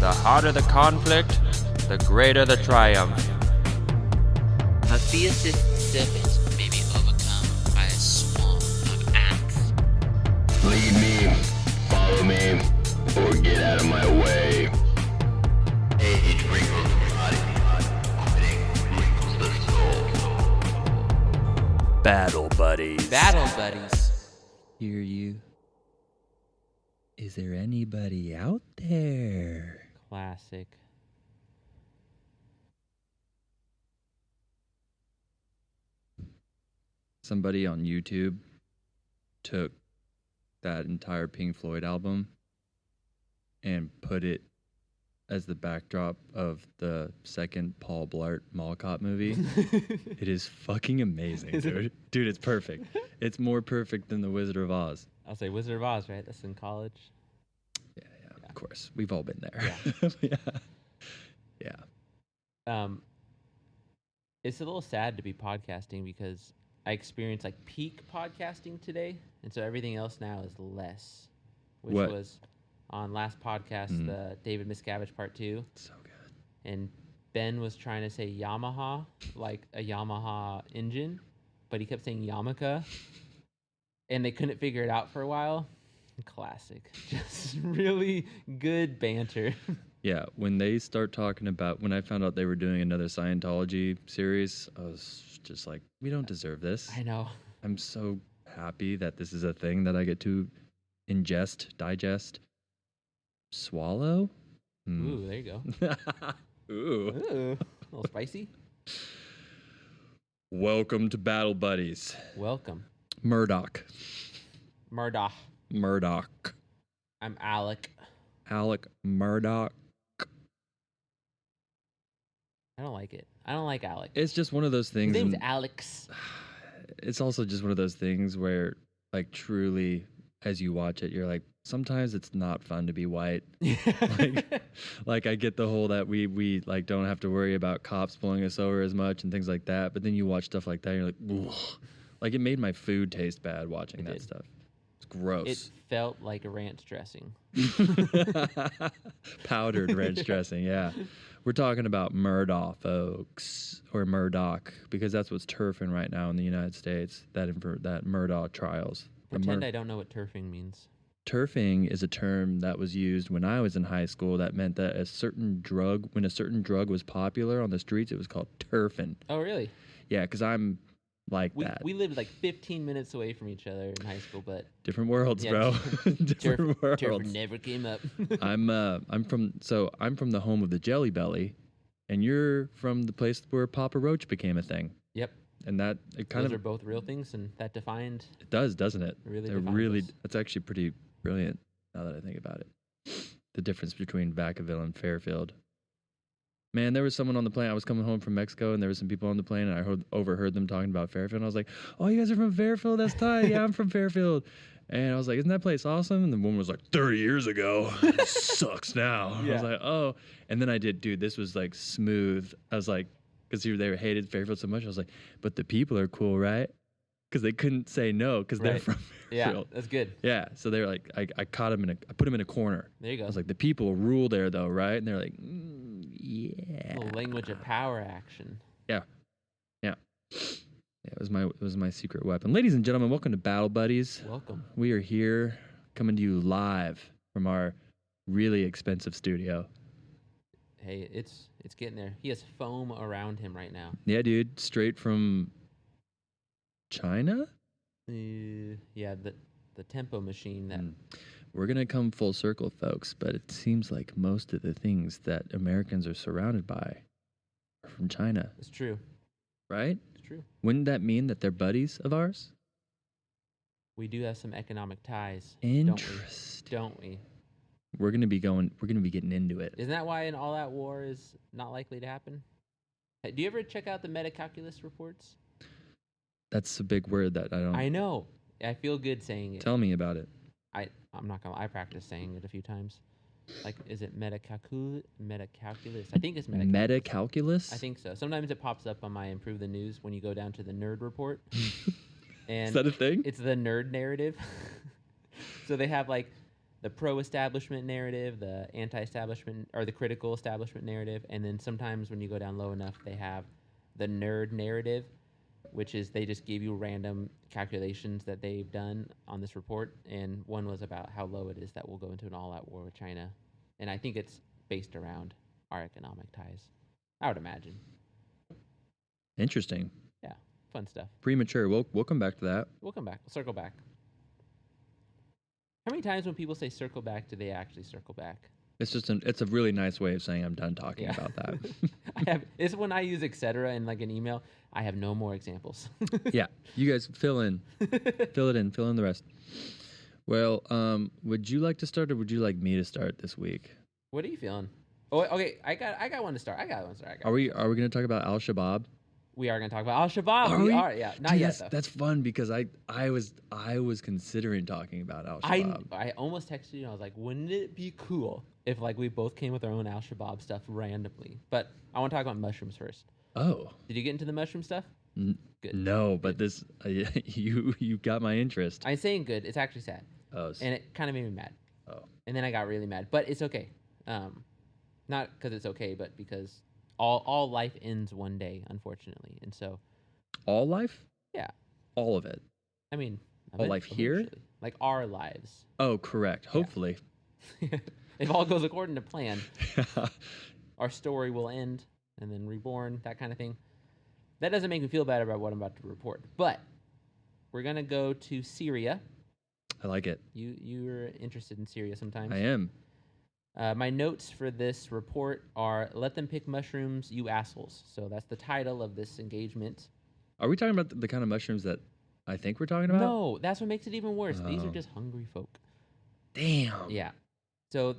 The harder the conflict, the greater the triumph. A fiercest serpent may be overcome by a swarm of ants. Lead me, follow me, or get out of my way. Age wrinkles the body, quitting wrinkles the soul. Battle buddies. Battle buddies. Hear you? Is there anybody out there? Classic. Somebody on YouTube took that entire Pink Floyd album and put it as the backdrop of the second Paul Blart Mall Cop movie. It is fucking amazing, dude. Dude, it's perfect. It's more perfect than The Wizard of Oz. I'll say Wizard of Oz, right? That's in college. Yeah, of course. We've all been there. Yeah. It's a little sad to be podcasting because I experienced like peak podcasting today, and so everything else now is less. Which What? was on last podcast, the David Miscavige Part 2. So good. And Ben was trying to say Yamaha, like a Yamaha engine, but he kept saying Yamaka, and they couldn't figure it out for a while. Classic. Just really good banter. Yeah, when they start talking about, when I found out they were doing another Scientology series, I was just like, we don't deserve this. I know. I'm so happy that this is a thing that I get to ingest, digest, swallow. Ooh, there you go. Ooh. Ooh, a little spicy. Welcome to Battle Buddies. Welcome. Murdoch. Murdoch. I'm Alec. Alec Murdoch. I don't like it. I don't like Alec. It's just one of those His things. name's and Alex. it's also just one of those things where, like, truly, as you watch it, you're like, sometimes it's not fun to be white. like I get the whole that we like don't have to worry about cops pulling us over as much and things like that. But then you watch stuff like that, and you're like, ugh. Like, it made my food taste bad watching that stuff. It's gross. It felt like a ranch dressing. Powdered ranch dressing, yeah. We're talking about Murdoch, folks, or Murdoch, because that's what's turfing right now in the United States, that Murdoch trials. Pretend I don't know what turfing means. Turfing is a term that was used when I was in high school that meant that when a certain drug was popular on the streets, it was called turfing. Oh, really? Yeah, because I'm like that. We lived like 15 minutes away from each other in high school, but Different worlds, yeah, bro. Different worlds. turf never came up. I'm from the home of the Jelly Belly, and you're from the place where Papa Roach became a thing. Yep. And that it kind Those of are both real things, and that defined. it does, doesn't it? Really They're defines really. us. That's actually pretty brilliant. Now that I think about it, the difference between Vacaville and Fairfield. Man, there was someone on the plane. I was coming home from Mexico, and there were some people on the plane, and I overheard them talking about Fairfield. And I was like, "Oh, you guys are from Fairfield? That's tight. Yeah, I'm from Fairfield." And I was like, "Isn't that place awesome?" And the woman was like, 30 years ago. It sucks now. Yeah. I was like, "Oh." And then I did, dude, this was like smooth. I was like, because they hated Fairfield so much. I was like, "But the people are cool, right?" Because they couldn't say no because they're Right. from Yeah, Fairfield. that's good. Yeah, so they were like, I caught him I put him in a corner. There you go. I was like, the people rule there, though, right? And they're like, yeah. Little language of power action. Yeah. It was my secret weapon. Ladies and gentlemen, welcome to Battle Buddies. Welcome. We are here, coming to you live from our really expensive studio. Hey, it's getting there. He has foam around him right now. Yeah, dude, straight from China. Yeah, the tempo machine that. We're gonna come full circle, folks, but it seems like most of the things that Americans are surrounded by are from China, It's true. right? It's true. Wouldn't that mean that they're buddies of ours? We do have some economic ties. Interesting. Don't we? We're gonna be getting into it. Isn't that why an all-out war is not likely to happen? Hey, do you ever check out the meta-calculus reports? That's a big word that I don't. I know. I feel good saying it. Tell me about it. I'm not gonna. I practiced saying it a few times. Like, is it meta-calculus? I think it's meta-calculus. Meta-calculus? I think so. Sometimes it pops up on my Improve the News when you go down to the nerd report. And Is that a thing? it's the nerd narrative. So they have like the pro-establishment narrative, the anti-establishment, or the critical establishment narrative, and then sometimes when you go down low enough, they have the nerd narrative, which is they just give you random calculations that they've done on this report, and one was about how low it is that we'll go into an all-out war with China, and I think it's based around our economic ties, I would imagine. Interesting. Yeah, fun stuff. Premature. We'll come back to that. We'll come back. We'll circle back. How many times when people say circle back, do they actually circle back? It's just it's a really nice way of saying I'm done talking about that. It's when I use etc. in like an email. I have no more examples. Yeah, you guys fill in the rest. Well, would you like to start, or would you like me to start this week? What are you feeling? Oh, okay. I got one to start. Are we going to talk about Al Shabaab? We are going to talk about Al Shabaab. We are. Yeah, not Dude, yet though. That's fun because I was considering talking about Al Shabaab. I almost texted you. And I was like, wouldn't it be cool if like we both came with our own Al Shabaab stuff randomly? But I want to talk about mushrooms first. Oh. Did you get into the mushroom stuff? Good. No, but this you got my interest. I'm saying good. It's actually sad. Oh. And it kind of made me mad. Oh. And then I got really mad. But it's okay. Not because it's okay, but because all life ends one day, unfortunately. And so. All life? Yeah. All of it. I mean. All life here? Like our lives. Oh, correct. Hopefully. Yeah. If all goes according to plan, our story will end and then reborn, that kind of thing. That doesn't make me feel bad about what I'm about to report. But we're going to go to Syria. I like it. You're interested in Syria sometimes. I am. My notes for this report are, let them pick mushrooms, you assholes. So that's the title of this engagement. Are we talking about the kind of mushrooms that I think we're talking about? No, that's what makes it even worse. These are Oh. just hungry folk. Damn. Yeah. So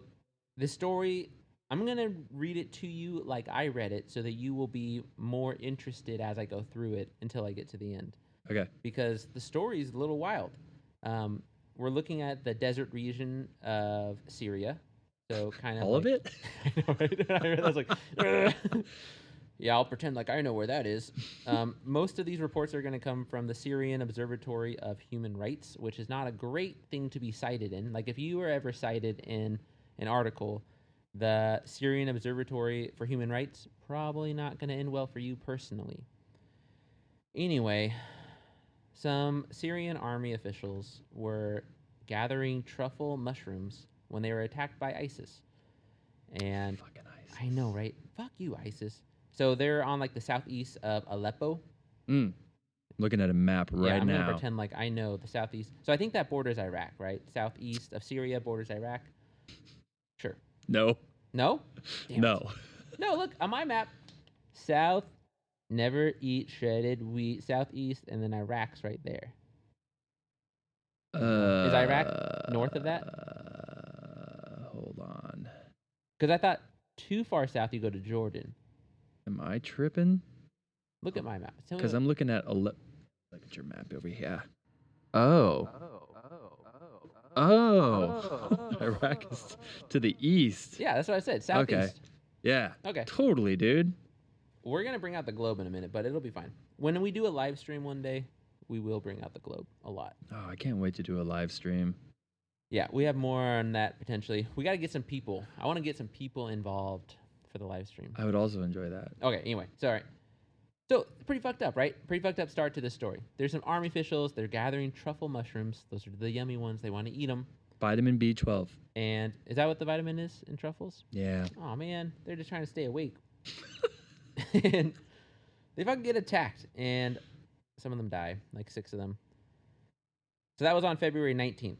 the story, I'm going to read it to you like I read it so that you will be more interested as I go through it until I get to the end. Okay. Because the story is a little wild. We're looking at the desert region of Syria. So kind of all of it? I know, right? I was like, yeah, I'll pretend like I know where that is. Most of these reports are going to come from the Syrian Observatory of Human Rights, which is not a great thing to be cited in. Like if you were ever cited in an article, the Syrian Observatory for Human Rights, probably not going to end well for you personally. Anyway, some Syrian army officials were gathering truffle mushrooms when they were attacked by ISIS. And Fucking ISIS. I know, right? Fuck you, ISIS. So they're on like the southeast of Aleppo. Looking at a map right I'm now. gonna pretend like I know the southeast. So I think that borders Iraq, right? Southeast of Syria borders Iraq. Sure. No. No? Damn No. it. No, look on my map. South, never eat shredded wheat. Southeast, and then Iraq's right there. Is Iraq north of that? Hold on. Because I thought too far south you go to Jordan. Am I tripping? Look at my map. Because I'm looking at look at your map over here. Oh. Iraq is to the east. Yeah, that's what I said. Southeast. Okay. Yeah. Okay. Totally, dude. We're gonna bring out the globe in a minute, but it'll be fine. When we do a live stream one day, we will bring out the globe a lot. Oh, I can't wait to do a live stream. Yeah, we have more on that potentially. We got to get some people. I want to get some people involved for the live stream. I would also enjoy that. Okay, anyway, sorry. So, pretty fucked up, right? Pretty fucked up start to this story. There's some army officials. They're gathering truffle mushrooms. Those are the yummy ones. They want to eat them. Vitamin B12. And is that what the vitamin is in truffles? Yeah. Oh, man. They're just trying to stay awake. And they fucking get attacked. And some of them die, like 6 of them. So that was on February 19th.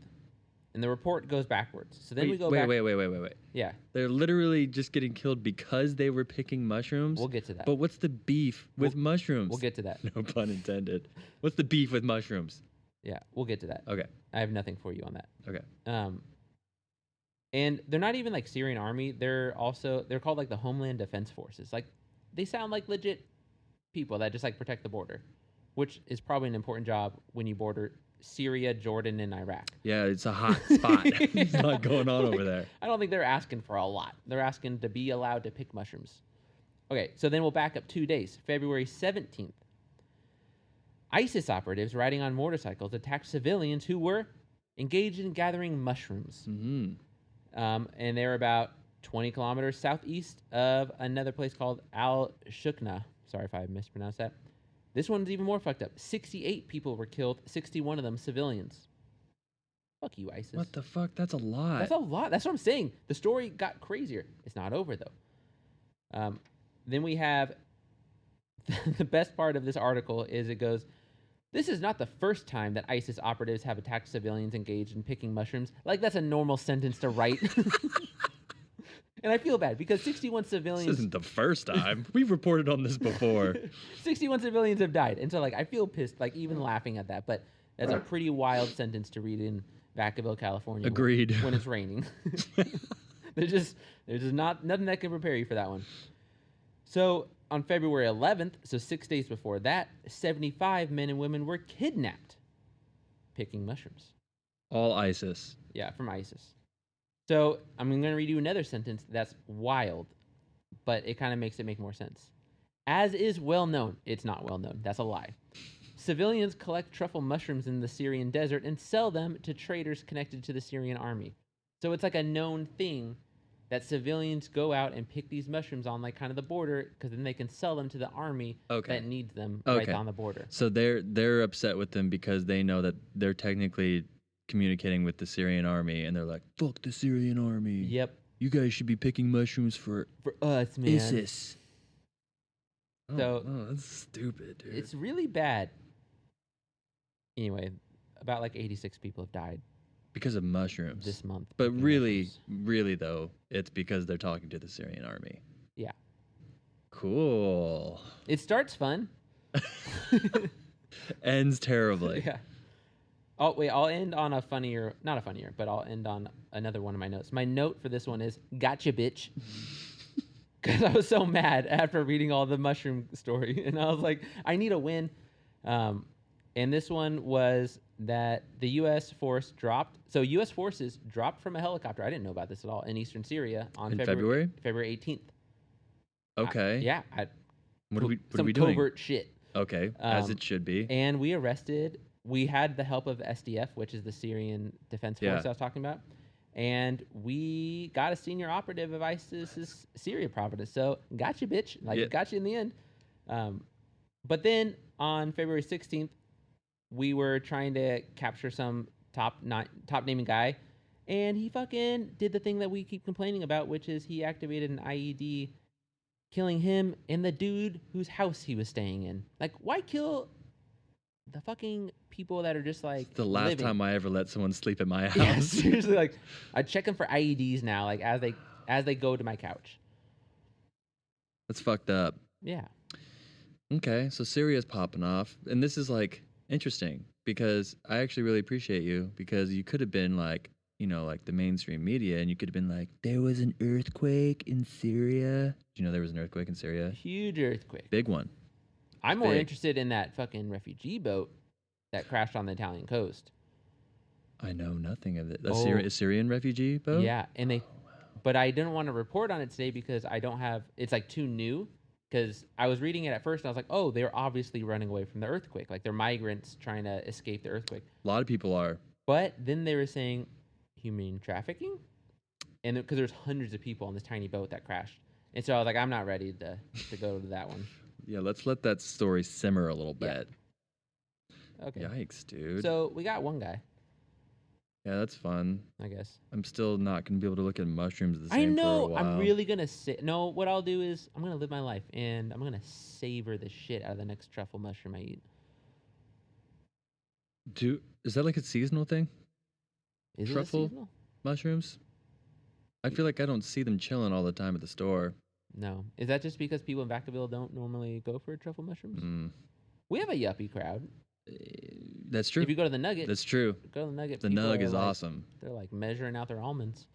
And the report goes backwards. So then we go back. Wait. Yeah. They're literally just getting killed because they were picking mushrooms? We'll get to that. But what's the beef with mushrooms? We'll get to that. No pun intended. What's the beef with mushrooms? Yeah, we'll get to that. Okay. I have nothing for you on that. Okay. And they're not even like Syrian army. They're called like the Homeland Defense Forces. Like they sound like legit people that just like protect the border, which is probably an important job when you border Syria, Jordan, and Iraq. Yeah, it's a hot spot. There's a lot going on over there. I don't think they're asking for a lot. They're asking to be allowed to pick mushrooms. Okay, so then we'll back up 2 days. February 17th. ISIS operatives riding on motorcycles attacked civilians who were engaged in gathering mushrooms. Mm-hmm. And they're about 20 kilometers southeast of another place called Al Shukna. Sorry if I mispronounced that. This one's even more fucked up. 68 people were killed, 61 of them civilians. Fuck you, ISIS. What the fuck? That's a lot. That's a lot. That's what I'm saying. The story got crazier. It's not over, though. Then we have the best part of this article is it goes, this is not the first time that ISIS operatives have attacked civilians engaged in picking mushrooms. Like, that's a normal sentence to write. And I feel bad because 61 civilians... This isn't the first time. We've reported on this before. 61 civilians have died. And so, like, I feel pissed, like, even laughing at that. But that's a pretty wild sentence to read in Vacaville, California. Agreed. When it's raining. there's just nothing that can prepare you for that one. So, on February 11th, so 6 days before that, 75 men and women were kidnapped picking mushrooms. All ISIS. Yeah, from ISIS. So I'm going to read you another sentence that's wild, but it kind of makes it make more sense. As is well known, it's not well known, that's a lie. Civilians collect truffle mushrooms in the Syrian desert and sell them to traders connected to the Syrian army. So it's like a known thing that civilians go out and pick these mushrooms on like kind of the border because then they can sell them to the army that needs them right on the border. So they're upset with them because they know that they're technically communicating with the Syrian army, and they're like, fuck the Syrian army. Yep. You guys should be picking mushrooms for us, man. ISIS. So that's stupid, dude. It's really bad. Anyway, about like 86 people have died because of mushrooms this month. But really though, it's because they're talking to the Syrian army. Yeah. Cool. It starts fun. Ends terribly. Yeah. Oh, wait, I'll end on not a funnier, but I'll end on another one of my notes. My note for this one is, gotcha, bitch. Because I was so mad after reading all the mushroom story. And I was like, I need a win. And this one was that the U.S. force dropped. So U.S. forces dropped from a helicopter. I didn't know about this at all. In eastern Syria on February 18th. Okay. What are we doing? Some covert shit. Okay, as it should be. And we had the help of SDF, which is the Syrian Defense Force I was talking about. And we got a senior operative of ISIS's Syria province. So, gotcha, bitch. Gotcha in the end. But then on February 16th, we were trying to capture some top naming guy. And he fucking did the thing that we keep complaining about, which is he activated an IED, killing him and the dude whose house he was staying in. Like, why kill the fucking people that are just like it's the last time I ever let someone sleep at my house. Yeah, seriously, like I check them for IEDs now, like as they go to my couch. That's fucked up. Yeah. Okay, so Syria's popping off, and this is like interesting because I actually really appreciate you because you could have been like, like the mainstream media, and you could have been like, there was an earthquake in Syria. Do you know there was an earthquake in Syria? Huge earthquake. Big one. I'm more interested in that fucking refugee boat that crashed on the Italian coast. I know nothing of it. A Syrian refugee boat? Yeah, and but I didn't want to report on it today because I don't have, it's like too new. Because I was reading it at first and I was like, oh, they're obviously running away from the earthquake. Like they're migrants trying to escape the earthquake. A lot of people are. But then they were saying human trafficking. And because there's hundreds of people on this tiny boat that crashed. And so I was like, I'm not ready to go to that one. Yeah, let's let that story simmer a little bit. Okay. Yikes, dude. So we got one guy. Yeah, that's fun. I guess. I'm still not going to be able to look at mushrooms the same for a while. I'm really going to say... No, what I'll do is I'm going to live my life, and I'm going to savor the shit out of the next truffle mushroom I eat. Is that like a seasonal thing? Is truffle it seasonal? Mushrooms? I feel like I don't see them chilling all the time at the store. No. Is that just because people in Vacaville don't normally go for truffle mushrooms? Mm. We have a yuppie crowd. That's true. If you go to the Nugget. That's true. Go to the Nugget. The Nug is awesome. They're like measuring out their almonds.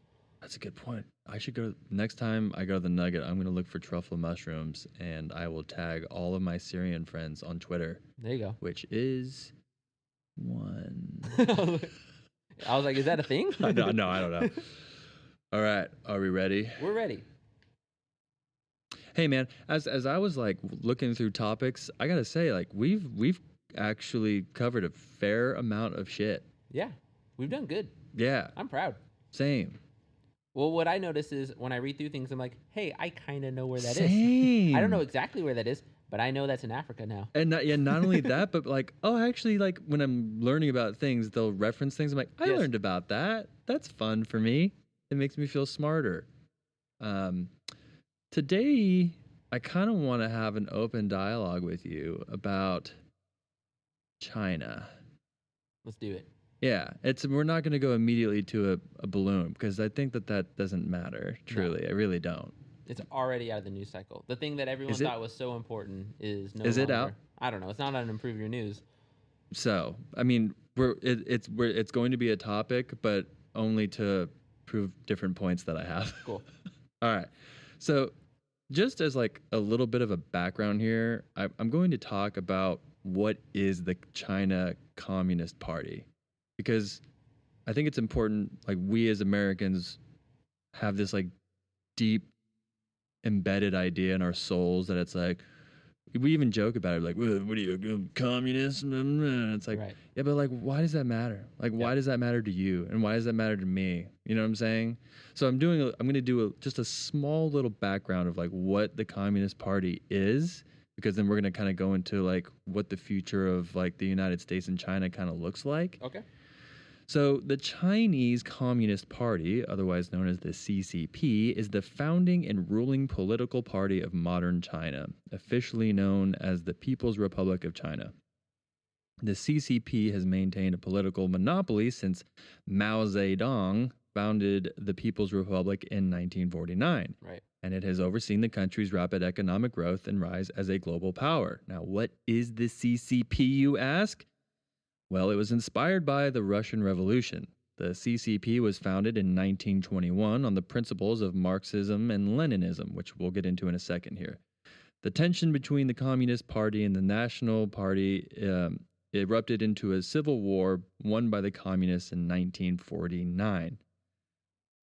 That's a good point. I should go. Next time I go to the Nugget, I'm going to look for truffle mushrooms, and I will tag all of my Syrian friends on Twitter. There you go. Which is one. I was like, is that a thing? No, I don't know. All right. Are we ready? We're ready. Hey, man, as I was like looking through topics, I got to say, like, we've actually covered a fair amount of shit. Yeah. We've done good. Yeah, I'm proud. same. Well, what I notice is when I read through things, I'm like, hey, I kind of know where that is. Same. I don't know exactly where that is, but I know that's in Africa now. And not only that, but like, oh, actually, like when I'm learning about things, they'll reference things. I'm like, I Yes. learned about that. That's fun for me. It makes me feel smarter. Today, I kind of want to have an open dialogue with you about China. Let's do it. Yeah, we're not going to go immediately to a balloon because I think that doesn't matter. Truly, I really don't. It's already out of the news cycle. The thing that everyone Is it? thought was so important is no Is it longer. out? I don't know. It's not on Improve Your News. So, I mean, it's going to be a topic, but only to prove different points that I have. Cool. All right. So, just as like a little bit of a background here, I'm going to talk about what is the China Communist Party, because I think it's important. Like, we as Americans have this like deep embedded idea in our souls that it's like, we even joke about it, like, what are you, communist? It's like, Right. yeah, but like, why does that matter? Like, why does that matter to you? And why does that matter to me? You know what I'm saying? So I'm going to do just a small little background of like what the Communist Party is, because then we're going to kind of go into like what the future of like the United States and China kind of looks like. Okay. So the Chinese Communist Party, otherwise known as the CCP, is the founding and ruling political party of modern China, officially known as the People's Republic of China. The CCP has maintained a political monopoly since Mao Zedong founded the People's Republic in 1949. Right. And it has overseen the country's rapid economic growth and rise as a global power. Now, what is the CCP, you ask? Well, it was inspired by the Russian Revolution. The CCP was founded in 1921 on the principles of Marxism and Leninism, which we'll get into in a second here. The tension between the Communist Party and the National Party erupted into a civil war won by the Communists in 1949.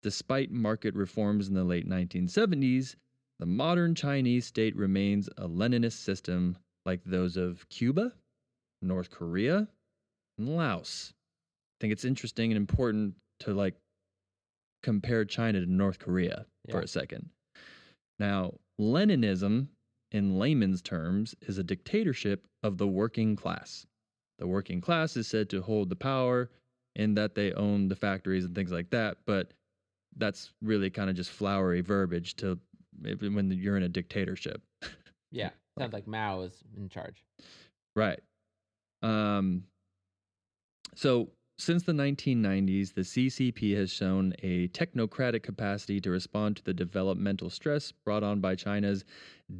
Despite market reforms in the late 1970s, the modern Chinese state remains a Leninist system like those of Cuba, North Korea, and Laos. I think it's interesting and important to like compare China to North Korea for a second. Now, Leninism, in layman's terms, is a dictatorship of the working class. The working class is said to hold the power in that they own the factories and things like that, but that's really kind of just flowery verbiage to when you're in a dictatorship. Yeah. Sounds like Mao is in charge. Right. So, since the 1990s, the CCP has shown a technocratic capacity to respond to the developmental stress brought on by China's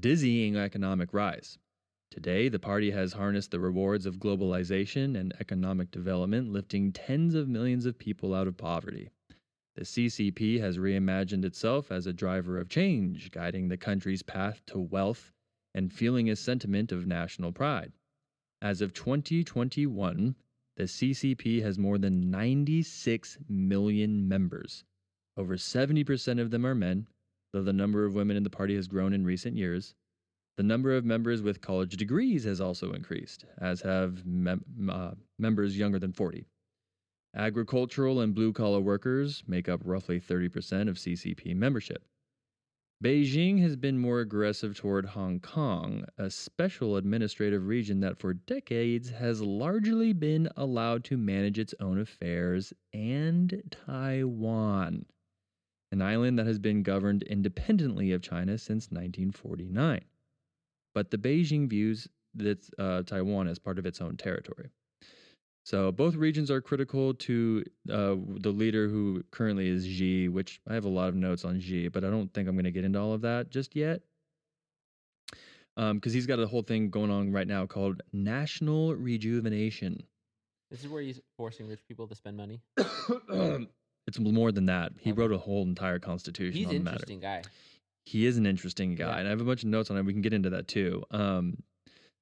dizzying economic rise. Today, the party has harnessed the rewards of globalization and economic development, lifting tens of millions of people out of poverty. The CCP has reimagined itself as a driver of change, guiding the country's path to wealth and fueling a sentiment of national pride. As of 2021, the CCP has more than 96 million members. Over 70% of them are men, though the number of women in the party has grown in recent years. The number of members with college degrees has also increased, as have members younger than 40. Agricultural and blue-collar workers make up roughly 30% of CCP membership. Beijing has been more aggressive toward Hong Kong, a special administrative region that for decades has largely been allowed to manage its own affairs, and Taiwan, an island that has been governed independently of China since 1949. But the Beijing views that Taiwan as part of its own territory. So both regions are critical to the leader who currently is Xi, which I have a lot of notes on Xi, but I don't think I'm going to get into all of that just yet. Because he's got a whole thing going on right now called National Rejuvenation. This is where he's forcing rich people to spend money. It's more than that. He wrote a whole entire constitution He's on the an matter. interesting guy. He is an interesting guy, and I have a bunch of notes on it. We can get into that too.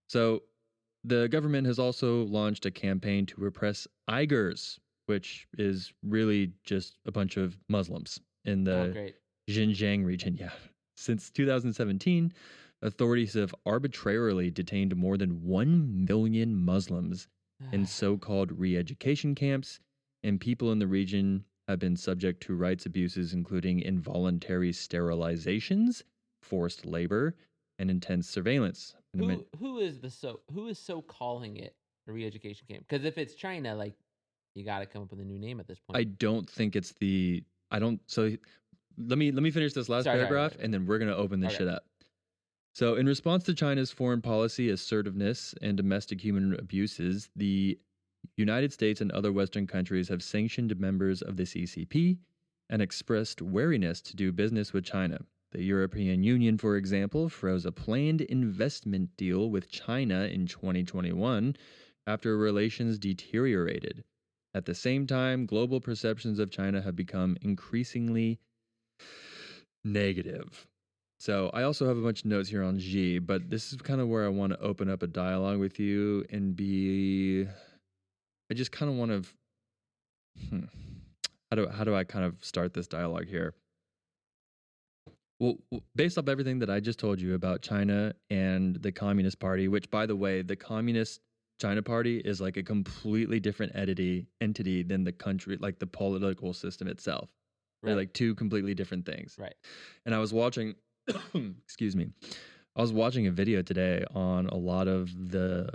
So the government has also launched a campaign to repress Uyghurs, which is really just a bunch of Muslims in the Xinjiang region. Yeah. Since 2017, authorities have arbitrarily detained more than 1 million Muslims in so-called re-education camps and people in the region have been subject to rights abuses, including involuntary sterilizations, forced labor, and intense surveillance. Who is so calling it a re-education camp? Because if it's China, like, you got to come up with a new name at this point. I don't think it's the. I don't. So let me finish this last paragraph, and then we're gonna open this shit up. So, in response to China's foreign policy assertiveness and domestic human abuses, the United States and other Western countries have sanctioned members of the CCP and expressed wariness to do business with China. The European Union, for example, froze a planned investment deal with China in 2021 after relations deteriorated. At the same time, global perceptions of China have become increasingly negative. So I also have a bunch of notes here on Xi, but this is kind of where I want to open up a dialogue with you and I just kind of want to, how do I kind of start this dialogue here? Well, based off everything that I just told you about China and the Communist Party, which, by the way, the Communist China Party is like a completely different entity than the country, like the political system itself. Right. They're like two completely different things. Right. And I was watching, excuse me, I was watching a video today on a lot of their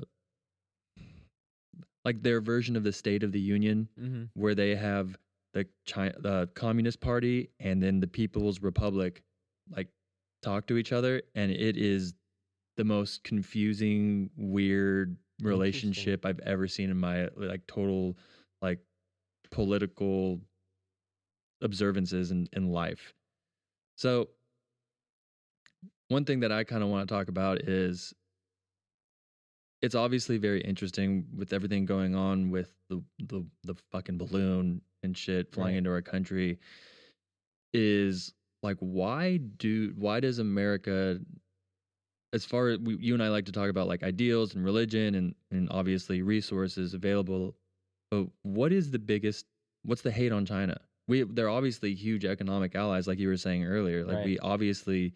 version of the State of the Union, where they have the Communist Party and then the People's Republic like talk to each other, and it is the most confusing, weird relationship I've ever seen in my like total like political observances in life. So one thing that I kind of want to talk about is it's obviously very interesting with everything going on with the fucking balloon and shit flying into our country, is like, why does America, as far as you and I like to talk about like ideals and religion and obviously resources available, but what's the hate on China? They're obviously huge economic allies, like you were saying earlier. Like we obviously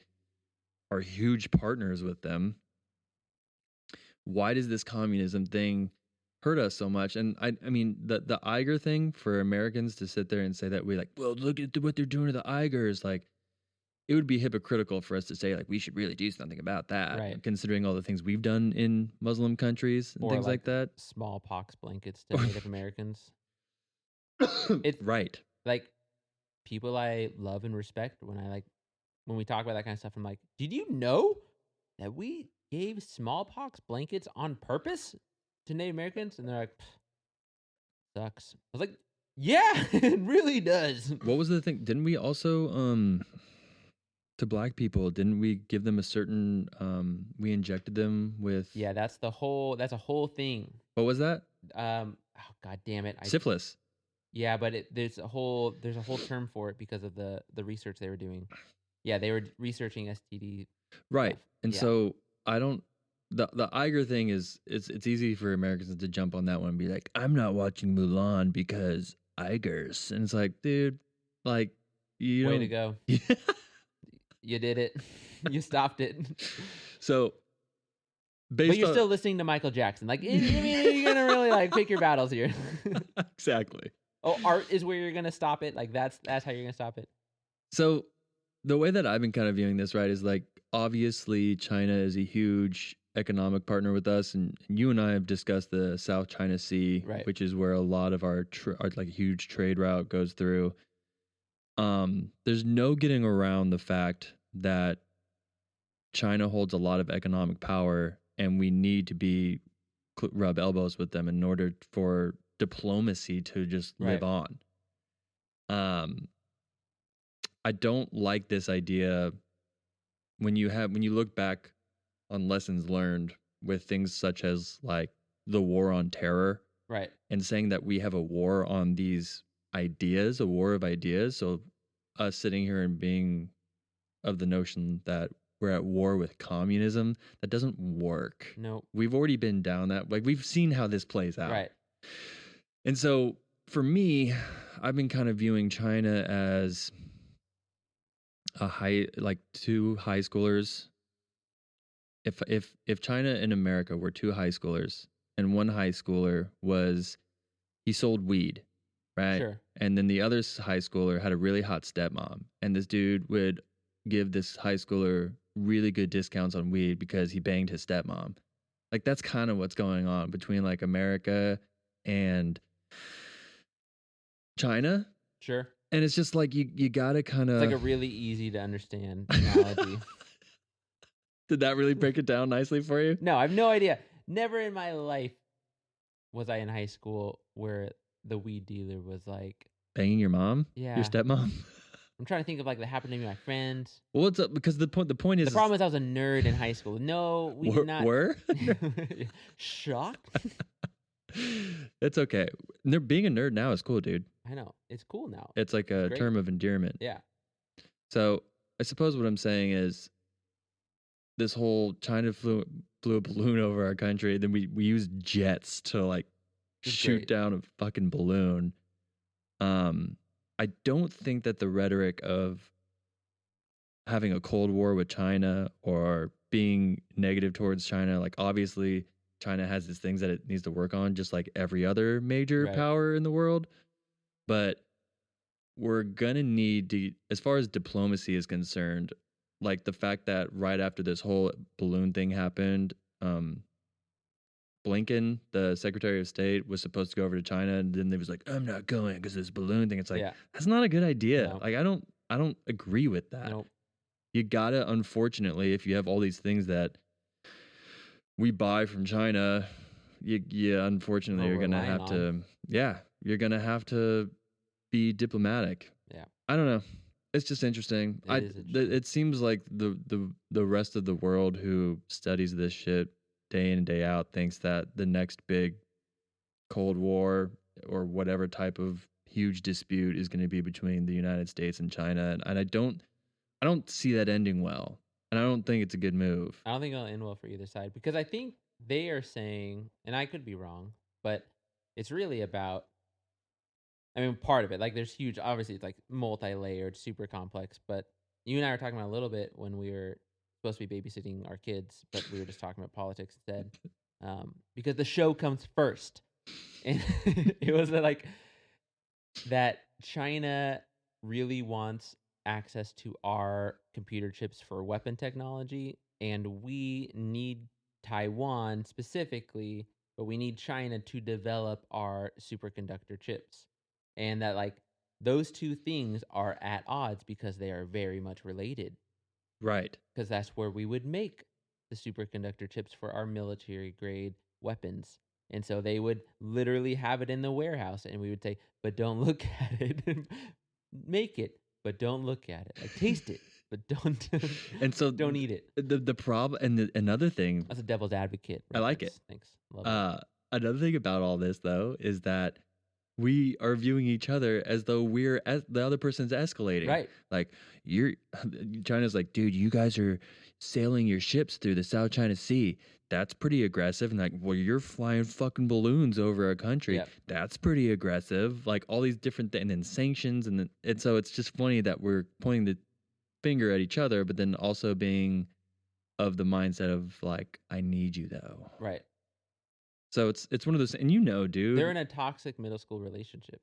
are huge partners with them. Why does this communism thing hurt us so much? And I mean, the Uyghur thing, for Americans to sit there and say that we like, well, look at what they're doing to the Uyghurs. Like, it would be hypocritical for us to say like we should really do something about that, considering all the things we've done in Muslim countries and things like that. Smallpox blankets to Native Americans. It's right. Like, people I love and respect, when we talk about that kind of stuff, I'm like, did you know that we gave smallpox blankets on purpose to Native Americans? And they're like, sucks. I was like, yeah, it really does. What was the thing? Didn't we also, to black people, didn't we give them a certain, we injected them with... Yeah, that's a whole thing. What was that? Oh, God damn it. Syphilis. Yeah, but there's a whole term for it because of the research they were doing. Yeah, they were researching STD. Right. Stuff. And so the Uyghur thing is, it's easy for Americans to jump on that one and be like, I'm not watching Mulan because Uyghurs. And it's like, dude, like, way to go. You did it. You stopped it. So, but you're still listening to Michael Jackson. Like, I mean, you're gonna really like pick your battles here. Exactly. Oh, art is where you're gonna stop it. Like, that's how you're gonna stop it. So, the way that I've been kind of viewing this, right, is like, obviously China is a huge economic partner with us, and you and I have discussed the South China Sea, which is where a lot of our like huge trade route goes through. There's no getting around the fact that China holds a lot of economic power, and we need to rub elbows with them in order for diplomacy to just live on. I don't like this idea when you look back on lessons learned with things such as like the war on terror, right? And saying that we have a war on these ideas, a war of ideas. So us sitting here and being of the notion that we're at war with communism, that doesn't work. No, we've already been down that. Like, we've seen how this plays out, right? And so for me, I've been kind of viewing China as two high schoolers. If China and America were two high schoolers, and one high schooler he sold weed, right? Sure. And then the other high schooler had a really hot stepmom, and this dude would give this high schooler really good discounts on weed because he banged his stepmom. Like that's kind of what's going on between like America and China. Sure. And it's just like you gotta kind It's of like a really easy to understand analogy. Did that really break it down nicely for you? No, I have no idea. Never in my life was I in high school where the weed dealer was like, Banging your mom? yeah. Your stepmom? I'm trying to think of like that happened to me, my friends. Well, what's up? Because the point is The problem is I was a nerd in high school. No, we did not. Were? Shocked? It's okay. Being a nerd now is cool, dude. I know. It's cool now. It's like a great. term of endearment. Yeah. So I suppose what I'm saying is this whole China flew a balloon over our country. Then we used jets to like shoot great. down a fucking balloon. I don't think that the rhetoric of having a Cold War with China or being negative towards China, like obviously China has these things that it needs to work on, just like every other major Right. power in the world. But we're gonna need to, as far as diplomacy is concerned, like the fact that right after this whole balloon thing happened, Blinken, the Secretary of State, was supposed to go over to China, and then they was like, "I'm not going because this balloon thing." It's like that's not a good idea. No. Like I don't agree with that. Nope. You gotta, unfortunately, if you have all these things that we buy from China, you unfortunately you're gonna have to, you're gonna have to be diplomatic. Yeah. I don't know. It's just interesting. It is interesting. It seems like the rest of the world who studies this shit day in and day out thinks that the next big Cold War or whatever type of huge dispute is going to be between the United States and China, and I don't see that ending well, and I don't think it's a good move. I don't think it'll end well for either side because I think they are saying, and I could be wrong, but it's really about, I mean, part of it, like there's huge, obviously it's like multi-layered, super complex, but you and I were talking about a little bit when we were supposed to be babysitting our kids, but we were just talking about politics instead, because the show comes first. And it was like that China really wants access to our computer chips for weapon technology, and we need Taiwan specifically, but we need China to develop our superconductor chips. And that like those two things are at odds because they are very much related. Right. Because that's where we would make the superconductor chips for our military grade weapons. And so they would literally have it in the warehouse, and we would say, but don't look at it. Make it, but don't look at it. Like taste it, but don't and so don't eat it. The problem, and another thing, That's a devil's advocate. I like it. Thanks. Love it. Another thing about all this though is that we are viewing each other as though we're the other person's escalating. Right. Like China's like, dude, you guys are sailing your ships through the South China Sea. That's pretty aggressive. And like, well, you're flying fucking balloons over a country. Yep. That's pretty aggressive. Like all these different things, and then sanctions, and so it's just funny that we're pointing the finger at each other, but then also being of the mindset of like, I need you though. Right. So it's one of those, and dude, They're in a toxic middle school relationship.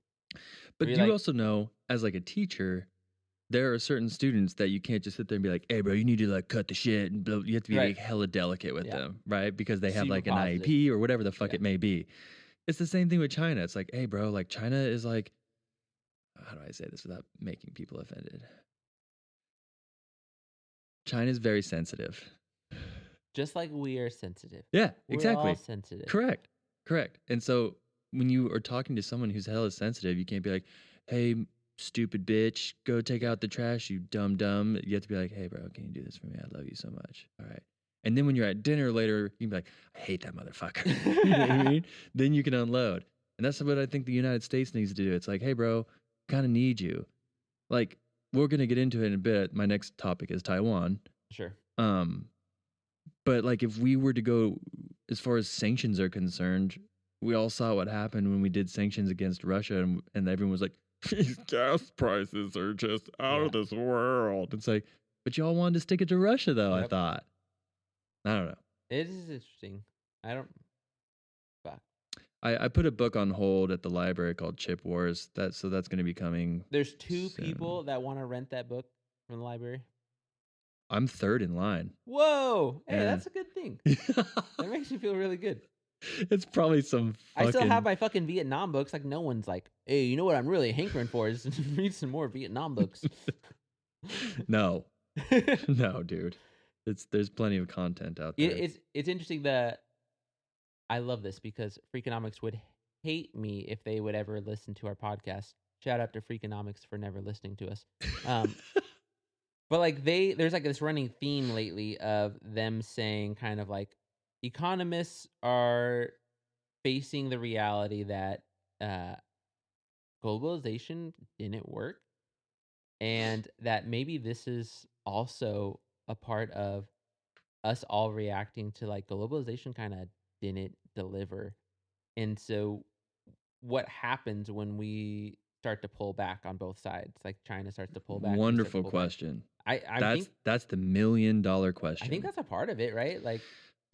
but You're you like- also know, as like a teacher, there are certain students that you can't just sit there and be like, "Hey, bro, you need to like cut the shit," and you have to be Right. like hella delicate with Yeah. them, right? Because they have Super like an positive. IEP or whatever the fuck Yeah. it may be. It's the same thing with China. It's like, hey, bro, like China is like, how do I say this without making people offended? China is very sensitive. Just like we are sensitive. Yeah, We're exactly. all sensitive. Correct. And so when you are talking to someone who's hella sensitive, you can't be like, "Hey, stupid bitch, go take out the trash, you dumb." You have to be like, "Hey, bro, can you do this for me? I love you so much." All right. And then when you're at dinner later, you can be like, "I hate that motherfucker." You know what I mean? Then you can unload. And that's what I think the United States needs to do. It's like, "Hey, bro, kind of need you." Like, we're going to get into it in a bit. My next topic is Taiwan. Sure. But like if we were to go as far as sanctions are concerned, we all saw what happened when we did sanctions against Russia, and everyone was like, "These gas prices are just out of this world." It's like, but y'all wanted to stick it to Russia though, I Yep. thought. I don't know. It is interesting. I don't. Fuck. I put a book on hold at the library called Chip Wars. That's going to be coming. There's two soon. people that want to rent that book from the library. I'm third in line. Whoa! Hey, Yeah. that's a good thing. That makes me feel really good. It's probably some fucking... I still have my fucking Vietnam books. Like, no one's like, hey, you know what I'm really hankering for is read some more Vietnam books. No. No, dude. There's plenty of content out there. It's interesting that I love this because Freakonomics would hate me if they would ever listen to our podcast. Shout out to Freakonomics for never listening to us. But like there's like this running theme lately of them saying kind of like economists are facing the reality that globalization didn't work, and that maybe this is also a part of us all reacting to like globalization kind of didn't deliver. And so what happens when we start to pull back on both sides? Like China starts to pull back. Wonderful question. I think That's the $1 million question. I think that's a part of it, right? Like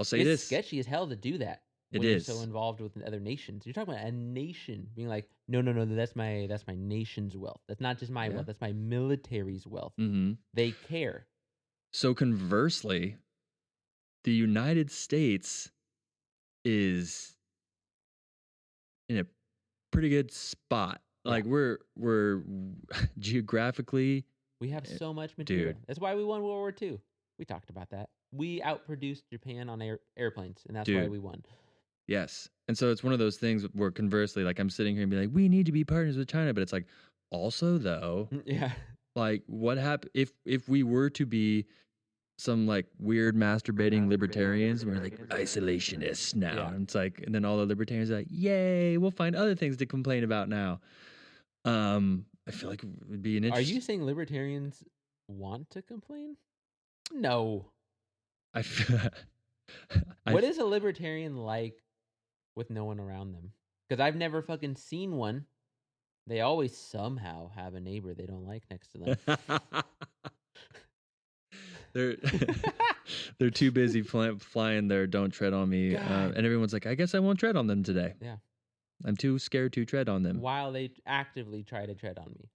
I'll say it's this. sketchy as hell to do that. It when is. You're so involved with other nations. You're talking about a nation being like, no, that's my nation's wealth. That's not just my wealth. That's my military's wealth. Mm-hmm. They care. So conversely, the United States is in a pretty good spot. Yeah. Like we're geographically, We have so much material. dude. That's why we won World War II. We talked about that. We outproduced Japan on airplanes, and that's why Dude. we won. yes. And so it's one of those things where conversely, like I'm sitting here and be like, we need to be partners with China, but it's like also though, Yeah. like what happened if we were to be some like weird masturbating libertarians and we're like isolationists now. Yeah. And it's like, and then all the libertarians are like, yay, we'll find other things to complain about now. I feel like it would be an Are interesting... you saying libertarians want to complain? No. What is a libertarian like with no one around them? Because I've never fucking seen one. They always somehow have a neighbor they don't like next to them. They're too busy flying their "Don't tread on me," and everyone's like, "I guess I won't tread on them today." Yeah, I'm too scared to tread on them. while they actively try to tread on me.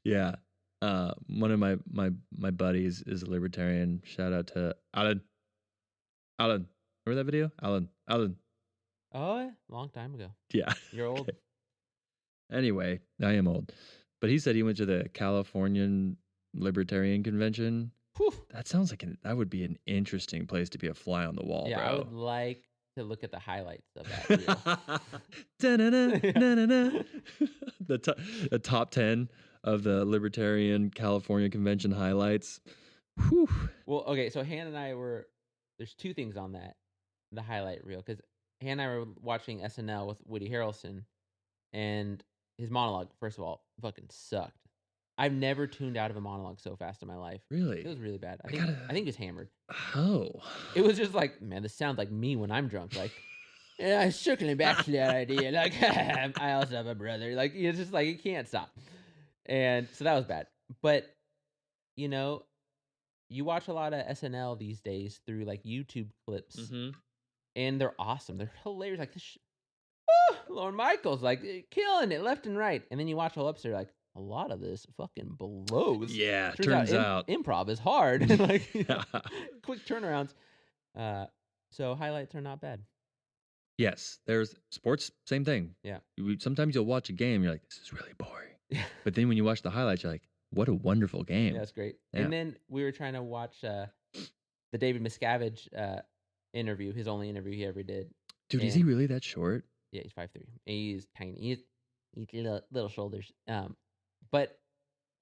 Yeah, one of my buddies is a libertarian. Shout out to Alan. Alan, remember that video? Alan. Oh, long time ago. Yeah, You're old. Okay. Anyway, I am old, but he said he went to the Californian Libertarian Convention. Whew. That sounds like that would be an interesting place to be a fly on the wall, Yeah, bro. I would like to look at the highlights of that reel. Da-na-na, the top 10 of the Libertarian California Convention highlights. Whew. Well, okay, so Han and I there's two things on that, the highlight reel, because Han and I were watching SNL with Woody Harrelson, and his monologue, first of all, fucking sucked. I've never tuned out of a monologue so fast in my life. Really? It was really bad. I think he was hammered. Oh. It was just like, man, this sounds like me when I'm drunk. Like, yeah, I circling back to that idea. Like, I also have a brother. Like, it's just like, it can't stop. And so that was bad. But, you know, you watch a lot of SNL these days through like YouTube clips, and they're awesome. They're hilarious. Like, Lorne Michaels, like, killing it left and right. And then you watch a whole episode, like, a lot of this fucking blows. Yeah, turns out. Improv is hard. Like, quick turnarounds. So highlights are not bad. Yes, there's sports, same thing. Yeah. Sometimes you'll watch a game, you're like, this is really boring. Yeah. But then when you watch the highlights, you're like, what a wonderful game. Yeah, that's great. Yeah. And then we were trying to watch the David Miscavige interview, his only interview he ever did. Dude, is he really that short? Yeah, he's 5'3". He's tiny. He's little shoulders. But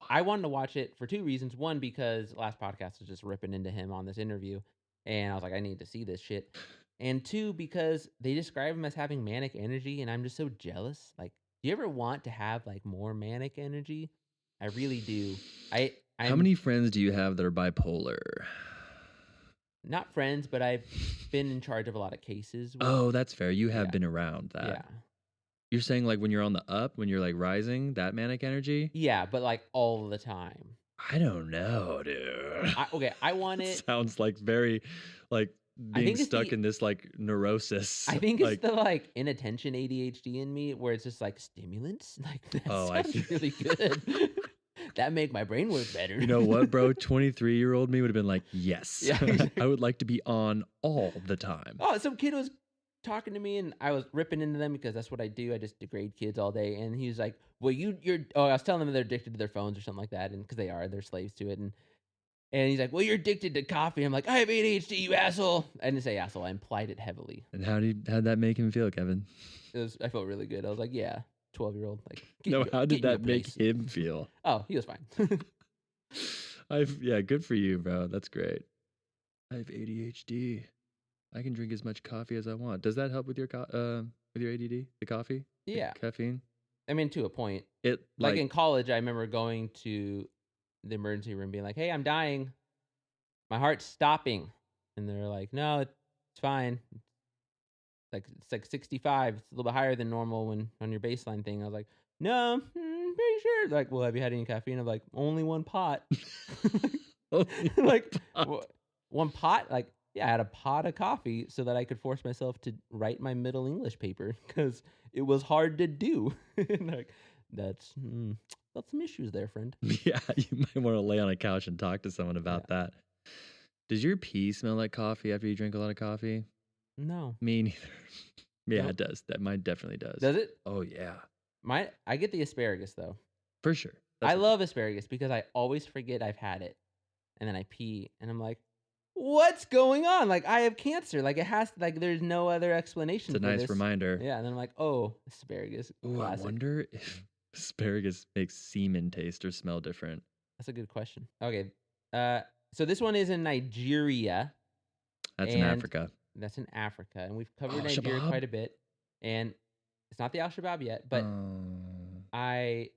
I wanted to watch it for two reasons. One, because last podcast was just ripping into him on this interview, and I was like, I need to see this shit. And two, because they describe him as having manic energy, and I'm just so jealous. Like, do you ever want to have like more manic energy? I really do. How many friends do you have that are bipolar? Not friends, but I've been in charge of a lot of cases. Oh, that's fair. You have been around that. Yeah. You're saying like when you're on the up, when you're like rising, that manic energy? Yeah, but like all the time. I don't know, dude. I want it. Sounds like very like think being it's stuck the- in this like neurosis. I think it's like, the like inattention ADHD in me where it's just like stimulants. Like that Oh, I sounds see. really good. That make my brain work better. you know what, bro? 23-year-old me would have been like, yes, Yeah, exactly. I would like to be on all the time. Oh, some kid was talking to me and I was ripping into them because that's what I do. I just degrade kids all day. And he was like, well, you're, oh, I was telling them they're addicted to their phones or something like that. And because they're slaves to it. And he's like, well, you're addicted to coffee. I'm like, I have ADHD, you asshole. I didn't say asshole. I implied it heavily. And how'd that make him feel, Kevin? I felt really good. I was like, yeah, 12-year-old. Like, No, how did get in your that make place. him feel? Oh, he was fine. Yeah, good for you, bro. That's great. I have ADHD. I can drink as much coffee as I want. Does that help with your ADD? The coffee? The Yeah. caffeine? I mean, to a point. It Like in college, I remember going to the emergency room being like, hey, I'm dying. My heart's stopping. And they're like, no, it's fine. It's like 65. It's a little bit higher than normal when on your baseline thing. I was like, no, pretty sure. Like, well, have you had any caffeine? I'm like, only one pot. Like, one pot? Like, yeah, I had a pot of coffee so that I could force myself to write my middle English paper because it was hard to do. And like, that's some issues there, friend. Yeah, you might want to lay on a couch and talk to someone about that. Does your pee smell like coffee after you drink a lot of coffee? No. Me neither. Yeah, Nope. it does. That mine definitely does. Does it? Oh yeah, I get the asparagus though. for sure. I love asparagus because I always forget I've had it, and then I pee, and I'm like, "What's going on? Like I have cancer. Like it has. Like there's no other explanation." It's a for nice this. remander. Yeah, and then I'm like, "Oh, asparagus." Ooh, I Classic. wonder if asparagus makes semen taste or smell different. That's a good question. Okay, so this one is in Nigeria. That's in And Africa. That's in Africa, and we've covered Oh, Nigeria Shabab? quite a bit. And it's not the Al Shabaab yet, but I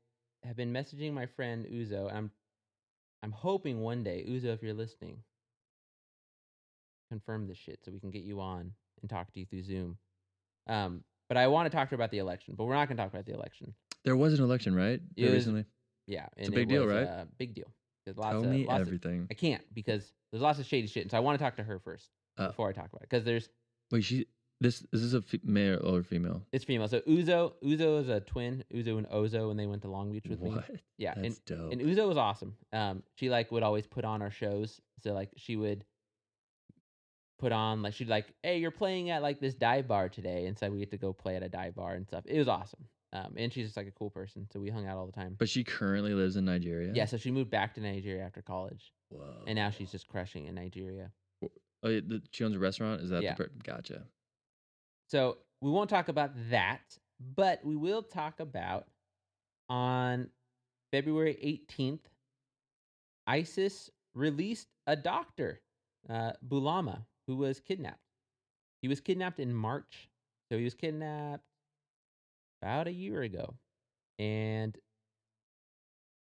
have been messaging my friend Uzo, and I'm hoping one day, Uzo, if you're listening, confirm this shit so we can get you on and talk to you through Zoom. But I want to talk to her about the election, but we're not going to talk about the election. There was an election, right? It was- Recently. Yeah, It's a big deal, right? Big deal. There's Tell me lots everything. I can't because there's lots of shady shit, and so I want to talk to her first before I talk about it because there's. Wait, is this a male or female? It's female. So Uzo is a twin. Uzo and Ozo, when they went to Long Beach with me. What? Yeah, That's dope. and Uzo was awesome. She like would always put on our shows. So like she would put on like she'd like, hey, you're playing at like this dive bar today, and so we get to go play at a dive bar and stuff. It was awesome. And she's just like a cool person, so we hung out all the time. But she currently lives in Nigeria. Yeah, so she moved back to Nigeria after college, Whoa. and now she's just crushing in Nigeria. Oh, yeah, she owns a restaurant. Is that Yeah. Gotcha. So we won't talk about that, but we will talk about on February 18th, ISIS released a doctor, Bulama, who was kidnapped. He was kidnapped in March. So he was kidnapped about a year ago. And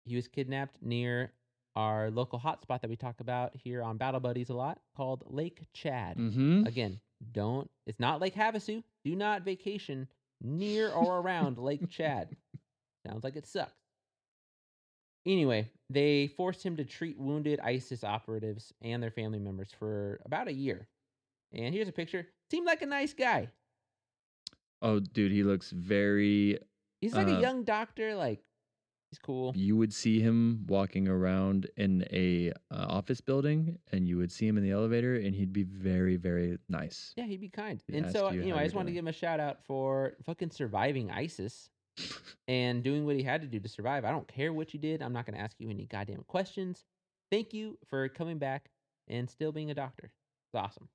he was kidnapped near our local hotspot that we talk about here on Battle Buddies a lot called Lake Chad. Mm-hmm. Again, it's not Lake Havasu. Do not vacation near or around Lake Chad. Sounds like it sucks. Anyway, they forced him to treat wounded ISIS operatives and their family members for about a year. And here's a picture. Seemed like a nice guy. Oh, dude, he looks very. He's like a young doctor. Like, he's cool. You would see him walking around in a office building, and you would see him in the elevator, and he'd be very, very nice. Yeah, he'd be kind. He'd And ask so, you how I you're just wanted to doing. give him a shout out for fucking surviving ISIS and doing what he had to do to survive. I don't care what you did. I'm not going to ask you any goddamn questions. Thank you for coming back and still being a doctor. It's awesome.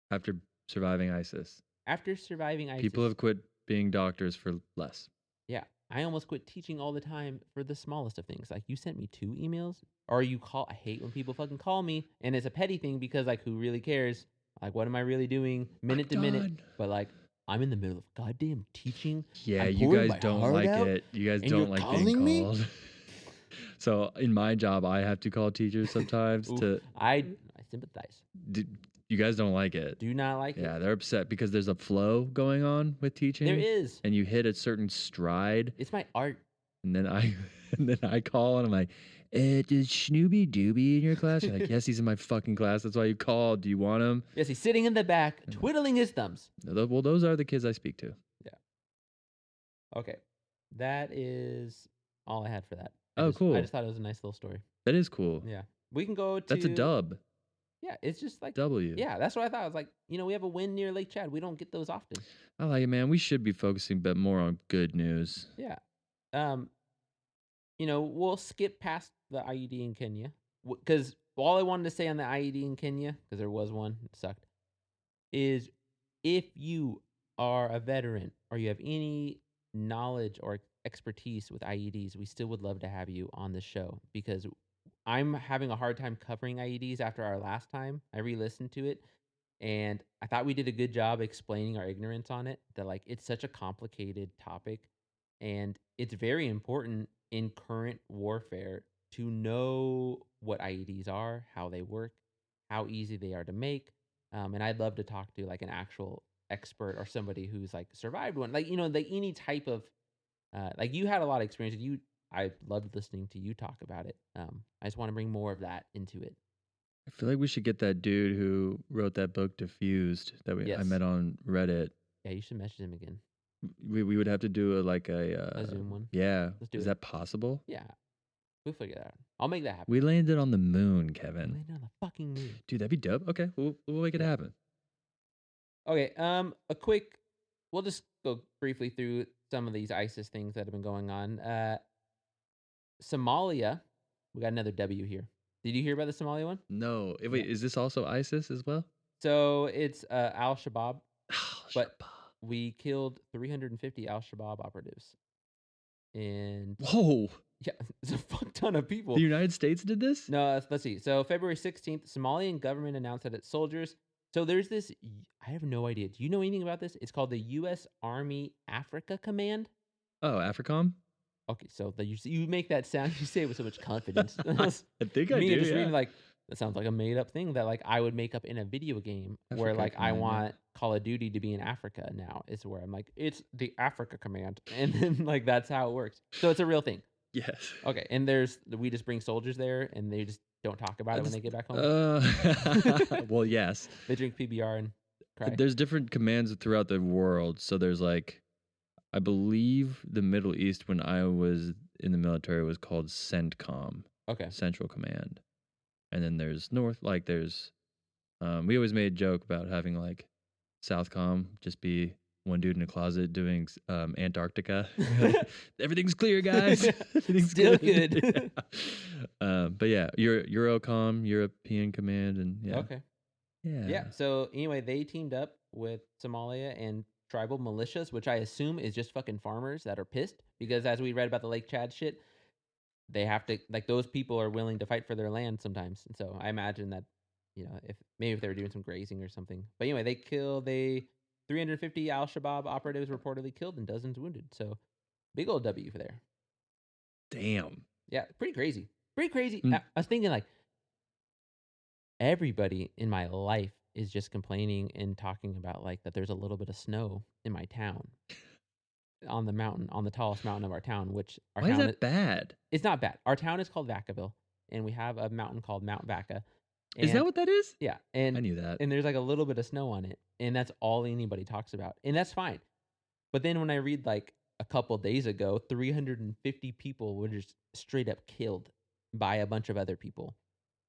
After surviving ISIS, After surviving ISIS. people have quit being doctors for less. Yeah. I almost quit teaching all the time for the smallest of things. Like, you sent me 2 emails, or you call. I hate when people fucking call me, and it's a petty thing because, like, who really cares? Like, what am I really doing minute to minute? done. But, like, I'm in the middle of goddamn teaching. Yeah, I'm you pouring guys my don't heart like out, it. You guys and don't you're like calling being me? called. So in my job, I have to call teachers sometimes Oof. I sympathize. You guys don't like it. Do not like it. Yeah, they're upset because there's a flow going on with teaching. There is. And you hit a certain stride. It's my art. And then I call and I'm like, does Schnooby Dooby in your class? You're like, yes, he's in my fucking class. That's why you called. Do you want him? Yes, he's sitting in the back, twiddling his thumbs. Well, those are the kids I speak to. Okay. That is all I had for that. Cool. I just thought it was a nice little story. That is cool. Yeah. We can go to... That's a dub. Yeah, it's just like... W. Yeah, that's what I thought. I was like, we have a win near Lake Chad. We don't get those often. I like it, man. We should be focusing a bit more on good news. Yeah. We'll skip past the IED in Kenya. Because all I wanted to say on the IED in Kenya, because there was one, it sucked, is if you are a veteran or you have any knowledge or expertise with IEDs, we still would love to have you on the show, because I'm having a hard time covering IEDs after our last time. I re-listened to it, and I thought we did a good job explaining our ignorance on it, that like it's such a complicated topic, and it's very important in current warfare to know what IEDs are, how they work, how easy they are to make. And I'd love to talk to like an actual expert or somebody who's like survived one, like like any type of like you had a lot of experience. I loved listening to you talk about it. I just want to bring more of that into it. I feel like we should get that dude who wrote that book Diffused that I Yes. met on Reddit. Yeah, you should message him again. We would have to do A Zoom one. Yeah. Let's do Is it. that possible? Yeah, we'll figure that out. I'll make that happen. We landed on the moon, We Kevin. landed on the fucking moon. Dude, that'd be dope. Okay, we'll make it happen. Okay, we'll just go briefly through some of these ISIS things that have been going on. Somalia, we got another W here. Did you hear about the Somalia one? No. Wait, is this also ISIS as well? So it's Al-Shabaab, but Shabaab. we killed 350 Al-Shabaab operatives. And Whoa. yeah, it's a fuck ton of people. The United States did this? No, let's see. So February 16th, Somalian government announced that its soldiers... So there's this... I have no idea. Do you know anything about this? It's called the U.S. Army Africa Command. Oh, AFRICOM? Okay, so you make that sound... You say it with so much confidence. I think I Me do, just yeah. reading like... That sounds like a made-up thing that like I would make up in a video game where Africa like I Command, yeah. want Call of Duty to be in Africa now. Is where I'm like, it's the Africa Command. And then like that's how it works. So it's a real thing. Yes. Okay, and we just bring soldiers there, and they just don't talk about it when they get back home. Well, yes. They drink PBR and cry. There's different commands throughout the world. So there's like, I believe the Middle East when I was in the military was called CENTCOM, Okay. Central Command. And then there's North, like there's, we always made a joke about having like Southcom just be one dude in a closet doing Antarctica. Everything's clear, guys. Everything's Still good. But yeah, Eurocom, European Command, and yeah. Okay. Yeah. Yeah. So anyway, they teamed up with Somalia and tribal militias, which I assume is just fucking farmers that are pissed because as we read about the Lake Chad shit, they have to like those people are willing to fight for their land sometimes. And so I imagine that, if they were doing some grazing or something. But anyway, 350 Al-Shabaab operatives reportedly killed and dozens wounded. So big old W for there. Damn. Yeah, pretty crazy. Pretty crazy. Mm. I was thinking like everybody in my life is just complaining and talking about like that there's a little bit of snow in my town. On the mountain, on the tallest mountain of our town, which our Why is town that bad? It's not bad. Our town is called Vacaville, and we have a mountain called Mount Vaca. Is that what that is? Yeah, and I knew that. And there's like a little bit of snow on it, and that's all anybody talks about, and that's fine. But then when I read like a couple days ago, 350 people were just straight up killed by a bunch of other people,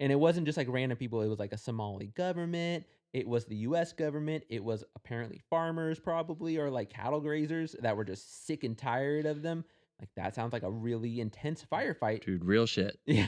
and it wasn't just like random people. It was like a Somali government. It was the U.S. government. It was apparently farmers, probably, or like cattle grazers that were just sick and tired of them. Like that sounds like a really intense firefight. Dude, real shit. Yeah.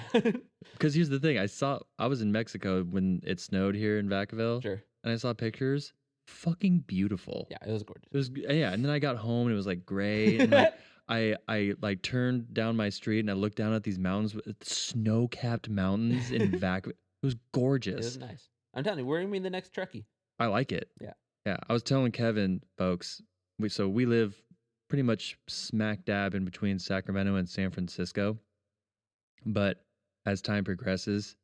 Because here's the thing. I was in Mexico when it snowed here in Vacaville. Sure. And I saw pictures. Fucking beautiful. Yeah, it was gorgeous. It was, yeah. And then I got home and it was like gray. And like, I like turned down my street and I looked down at these mountains, snow-capped mountains in Vacaville. It was gorgeous. It was nice. I'm telling you, we're gonna be the next Trekkie. I like it. Yeah. Yeah. I was telling Kevin, folks, we live pretty much smack dab in between Sacramento and San Francisco. But as time progresses,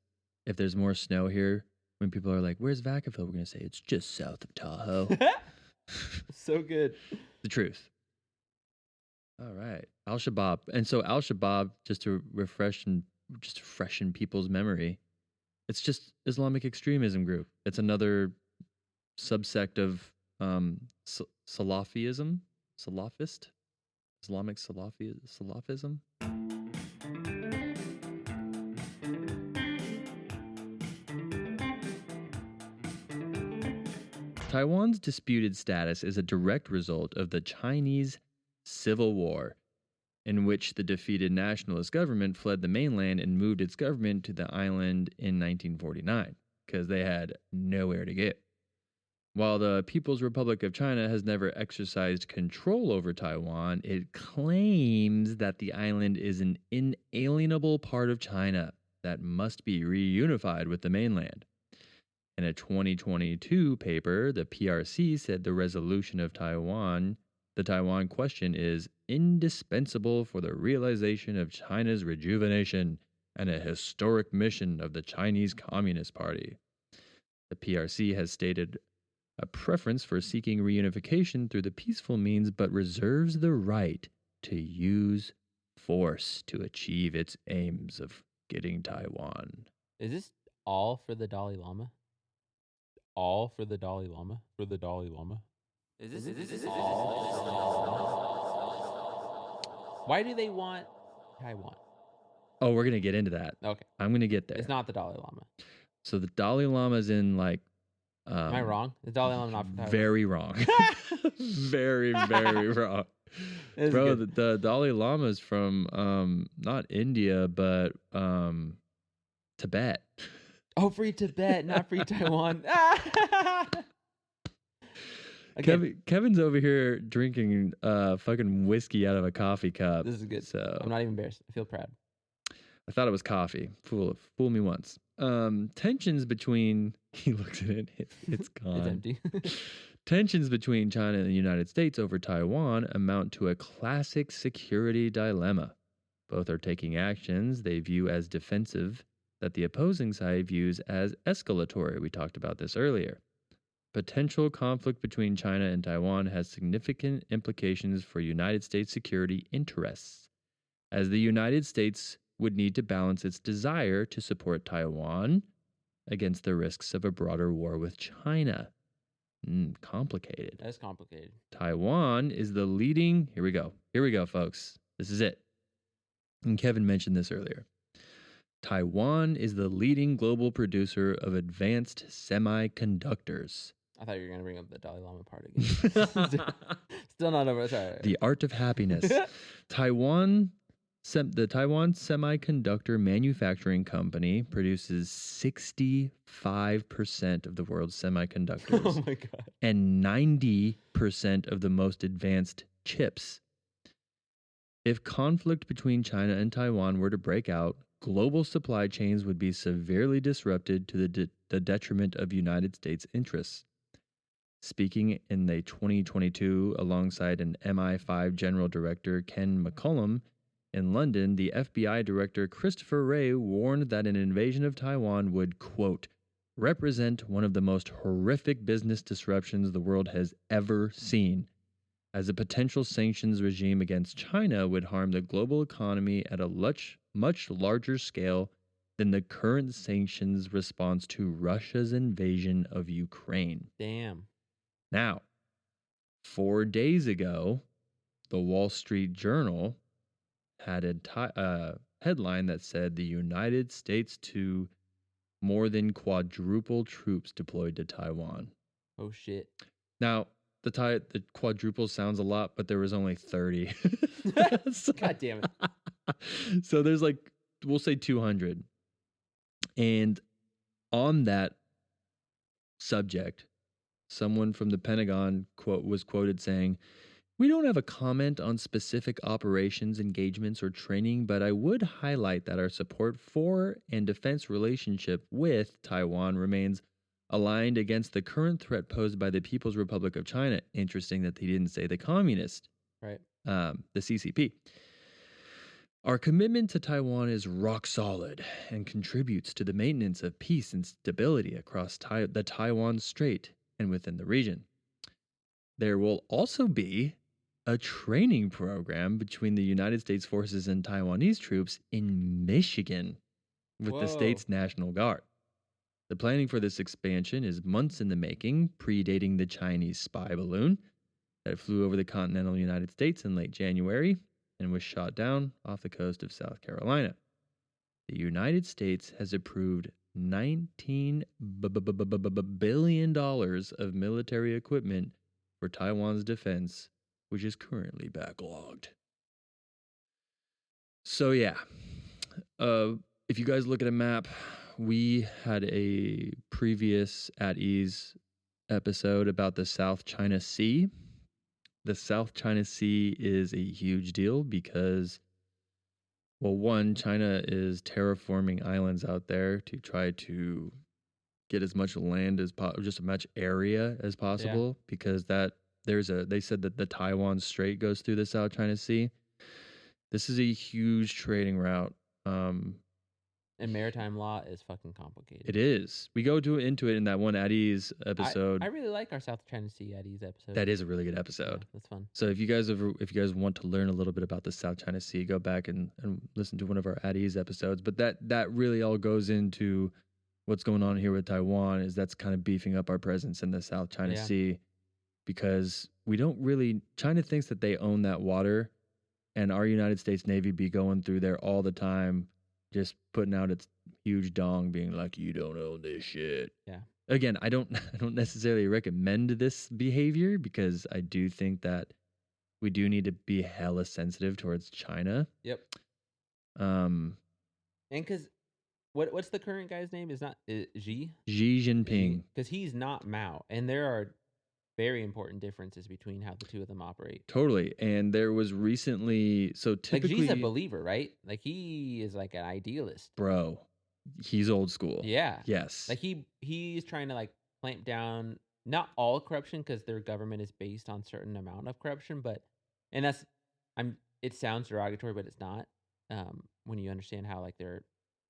if there's more snow here, when people are like, where's Vacaville? We're going to say, it's just south of Tahoe. So good. The truth. All right. Al Shabaab. And so Al Shabaab, just to freshen people's memory, it's just Islamic extremism group. It's another subsect of Salafism, Salafist, Islamic Salafism. Taiwan's disputed status is a direct result of the Chinese Civil War, in which the defeated nationalist government fled the mainland and moved its government to the island in 1949 because they had nowhere to go. While the People's Republic of China has never exercised control over Taiwan, it claims that the island is an inalienable part of China that must be reunified with the mainland. In a 2022 paper, the PRC said the resolution of the Taiwan question is indispensable for the realization of China's rejuvenation and a historic mission of the Chinese Communist Party. The PRC has stated a preference for seeking reunification through the peaceful means, but reserves the right to use force to achieve its aims of getting Taiwan. Is this all for the Dalai Lama? All for the Dalai Lama? For the Dalai Lama? Is this all? Why do they want Taiwan? Oh, we're going to get into that. Okay. I'm going to get there. It's not the Dalai Lama. So the Dalai Lama's in like... Am I wrong? The Dalai Lama not for Taiwan? Very wrong. Very, very wrong. Bro, the Dalai Lama is from not India, but Tibet. Oh, free Tibet, not free Taiwan. Okay. Kevin's over here drinking fucking whiskey out of a coffee cup. This is good. So I'm not even embarrassed. I feel proud. I thought it was coffee. Fool me once. Tensions between... He looks at it. It's gone. It's empty. Tensions between China and the United States over Taiwan amount to a classic security dilemma. Both are taking actions they view as defensive that the opposing side views as escalatory. We talked about this earlier. Potential conflict between China and Taiwan has significant implications for United States security interests, as the United States would need to balance its desire to support Taiwan against the risks of a broader war with China. Complicated. That's complicated. Taiwan is the leading... Here we go, folks. This is it. And Kevin mentioned this earlier. Taiwan is the leading global producer of advanced semiconductors. I thought you were going to bring up the Dalai Lama part again. Still not over. Sorry. The art of happiness. The Taiwan Semiconductor Manufacturing Company produces 65% of the world's semiconductors. Oh my God. And 90% of the most advanced chips. If conflict between China and Taiwan were to break out, global supply chains would be severely disrupted to the detriment of United States interests. Speaking in the 2022 alongside an MI5 General Director Ken McCollum in London, the FBI Director Christopher Wray warned that an invasion of Taiwan would, quote, represent one of the most horrific business disruptions the world has ever seen, as a potential sanctions regime against China would harm the global economy at a much larger scale than the current sanctions response to Russia's invasion of Ukraine. Damn. Now, 4 days ago, the Wall Street Journal had a headline that said the United States to more than quadruple troops deployed to Taiwan. Oh, shit. Now, the quadruple sounds a lot, but there was only 30. God damn it. So there's like, we'll say 200. And on that subject, someone from the Pentagon was quoted saying, "We don't have a comment on specific operations, engagements, or training, but I would highlight that our support for and defense relationship with Taiwan remains aligned against the current threat posed by the People's Republic of China." Interesting that he didn't say the communist, right? The CCP. "Our commitment to Taiwan is rock solid and contributes to the maintenance of peace and stability across the Taiwan Strait and within the region. There will also be a training program between the United States forces and Taiwanese troops in Michigan with the Whoa. state's National Guard. The planning for this expansion is months in the making, predating the Chinese spy balloon that flew over the continental United States in late January and was shot down off the coast of South Carolina. The United States has approved $19 billion of military equipment for Taiwan's defense, which is currently backlogged. So yeah, if you guys look at a map, we had a previous At Ease episode about the South China Sea. The South China Sea is a huge deal because, well, one, China is terraforming islands out there to try to get as much land as just as much area as possible, because they said that the Taiwan Strait goes through the South China Sea. This is a huge trading route. And maritime law is fucking complicated. It is. We go into it in that one At Ease episode. I really like our South China Sea At Ease episode. That is a really good episode. Yeah, that's fun. So if you guys want to learn a little bit about the South China Sea, go back and listen to one of our At Ease episodes. But that really all goes into what's going on here with Taiwan. Is that's kind of beefing up our presence in the South China Sea, because we don't really. China thinks that they own that water, and our United States Navy be going through there all the time, just putting out its huge dong, being like, "You don't own this shit." Yeah. Again, I don't necessarily recommend this behavior, because I do think that we do need to be hella sensitive towards China. Yep. And because what's the current guy's name? Is not Xi Jinping. Because he's not Mao, and there are very important differences between how the two of them operate. Totally. And there was recently, so typically, like, Xi's a believer, right? Like, he is like an idealist, bro. He's old school. Yeah. Yes. Like, he's trying to like clamp down not all corruption, because their government is based on certain amount of corruption, but it sounds derogatory, but it's not, when you understand how like their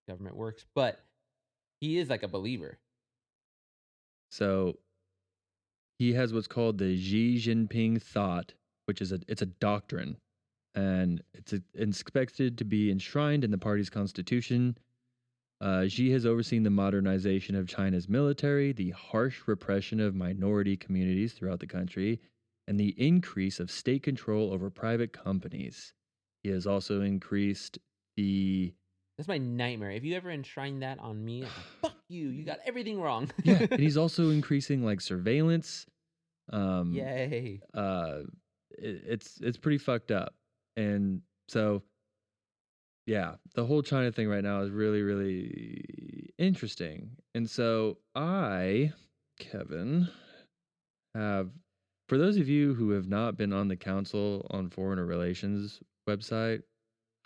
government works. But he is like a believer. So he has what's called the Xi Jinping thought, which is it's a doctrine, and it's expected to be enshrined in the party's constitution. Xi has overseen the modernization of China's military, the harsh repression of minority communities throughout the country, and the increase of state control over private companies. He has also increased the... That's my nightmare. If you ever enshrine that on me, I'm like, fuck you. You got everything wrong. Yeah, and he's also increasing like surveillance. Yay. It's pretty fucked up. And so, yeah, the whole China thing right now is really, really interesting. And so I, Kevin, have, for those of you who have not been on the Council on Foreign Relations website,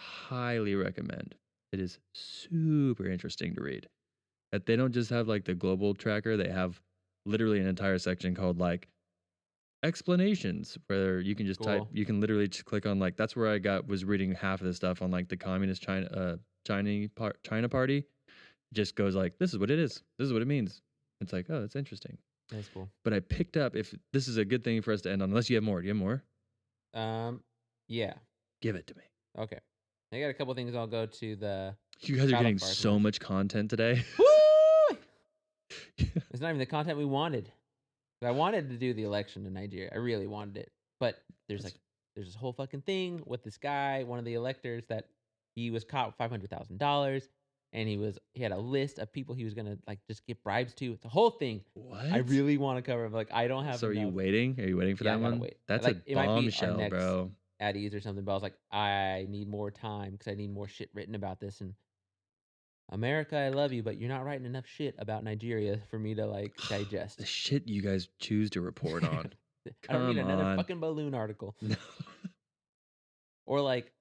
highly recommend. It is super interesting to read. That they don't just have like the global tracker, they have literally an entire section called like explanations, where you can just type, you can literally just click on, like, that's where I was reading half of the stuff on like the Communist China Party. Just goes like, this is what it is, this is what it means. It's like, oh, that's interesting. That's cool. But I picked up, if this is a good thing for us to end on, unless you have more. Do you have more? Yeah. Give it to me. Okay. I got a couple things. I'll go to the... You guys are getting so much content today. Woo! It's not even the content we wanted. I wanted to do the election in Nigeria. I really wanted it. But there's this whole fucking thing with this guy, one of the electors, that he was caught with $500,000, and he had a list of people he was gonna like just give bribes to. The whole thing. What? I really want to cover. Like, I don't have. So enough. Are you waiting for that one? Wait. That's like, a bombshell, bro. At Ease or something, but I was like, I need more time because I need more shit written about this. And America, I love you, but you're not writing enough shit about Nigeria for me to like digest. The shit you guys choose to report on. I don't need another fucking balloon article. No. Or like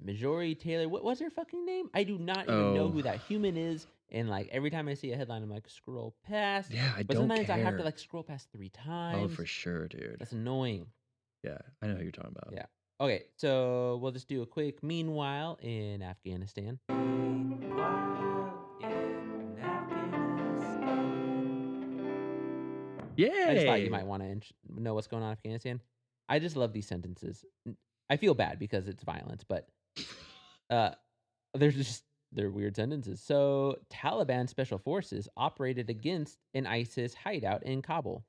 Marjorie Taylor. What was her fucking name? I do not even know who that human is. And like every time I see a headline, I'm like, scroll past. Yeah, but don't sometimes care. I have to like scroll past 3 times. Oh, for sure, dude. That's annoying. Yeah, I know who you're talking about. Yeah. Okay, so we'll just do a quick meanwhile in Afghanistan. Yay! I just thought you might want to know what's going on in Afghanistan. I just love these sentences. I feel bad because it's violence, but they're weird sentences. So Taliban special forces operated against an ISIS hideout in Kabul.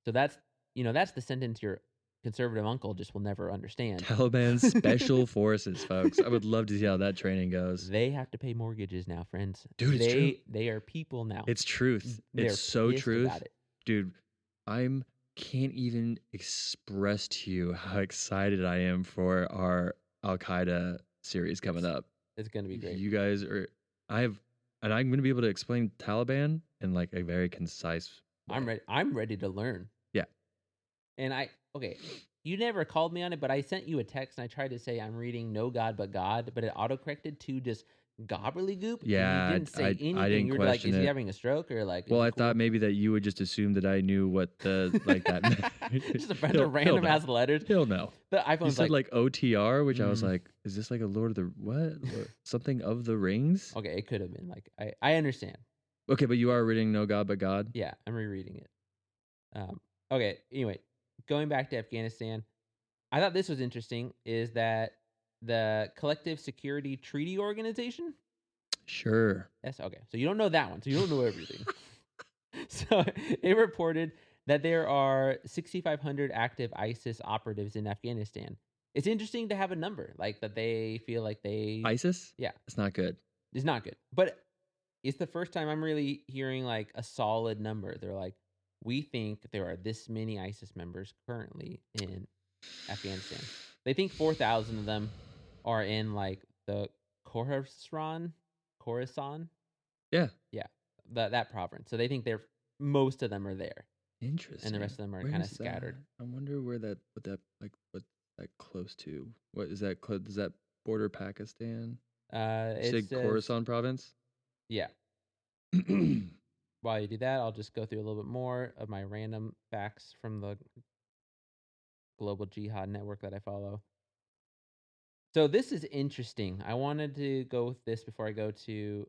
So that's the sentence your conservative uncle just will never understand. Taliban special forces, folks. I would love to see how that training goes. They have to pay mortgages now, friends. Dude, it's true. They are people now. It's truth. They're It's so pissed truth. about it. Dude, can't even express to you how excited I am for our Al Qaeda series coming up. It's gonna be great. You guys are and I'm gonna be able to explain Taliban in like a very concise way. I'm ready to learn. Yeah. And you never called me on it, but I sent you a text and I tried to say I'm reading No God But God, but it autocorrected to just gobbledygook. Yeah, and you didn't say anything. I didn't you were like, question is he it. having a stroke or like? Well, is I it cool? thought maybe that you would just assume that I knew what the like that meant. Just a bunch of random know. ass letters. He'll know. The You iPhone's said like OTR, which I was Mm. like, is this like a Lord of the what? Something of the Rings? Okay, it could have been like I understand. Okay, but you are reading No God But God? Yeah, I'm rereading it. Okay, anyway, going back to Afghanistan, I thought this was interesting. Is that the Collective Security Treaty Organization? Sure. Yes. Okay. So you don't know that one. So you don't know everything. So it reported that there are 6,500 active ISIS operatives in Afghanistan. It's interesting to have a number like that. They feel like they ISIS? Yeah. It's not good. It's not good, but it's the first time I'm really hearing like a solid number. They're like, we think there are this many ISIS members currently in Afghanistan. They think 4,000 of them are in like the Khorasan. Yeah. That province. So they think most of them are there, Interesting. and the rest of them are Where kind of is that? scattered. I wonder what's that close to? What is that? Does that border Pakistan? It Said says, Khorasan province. yeah. While you do that, I'll just go through a little bit more of my random facts from the Global Jihad Network that I follow. So this is interesting. I wanted to go with this before I go to.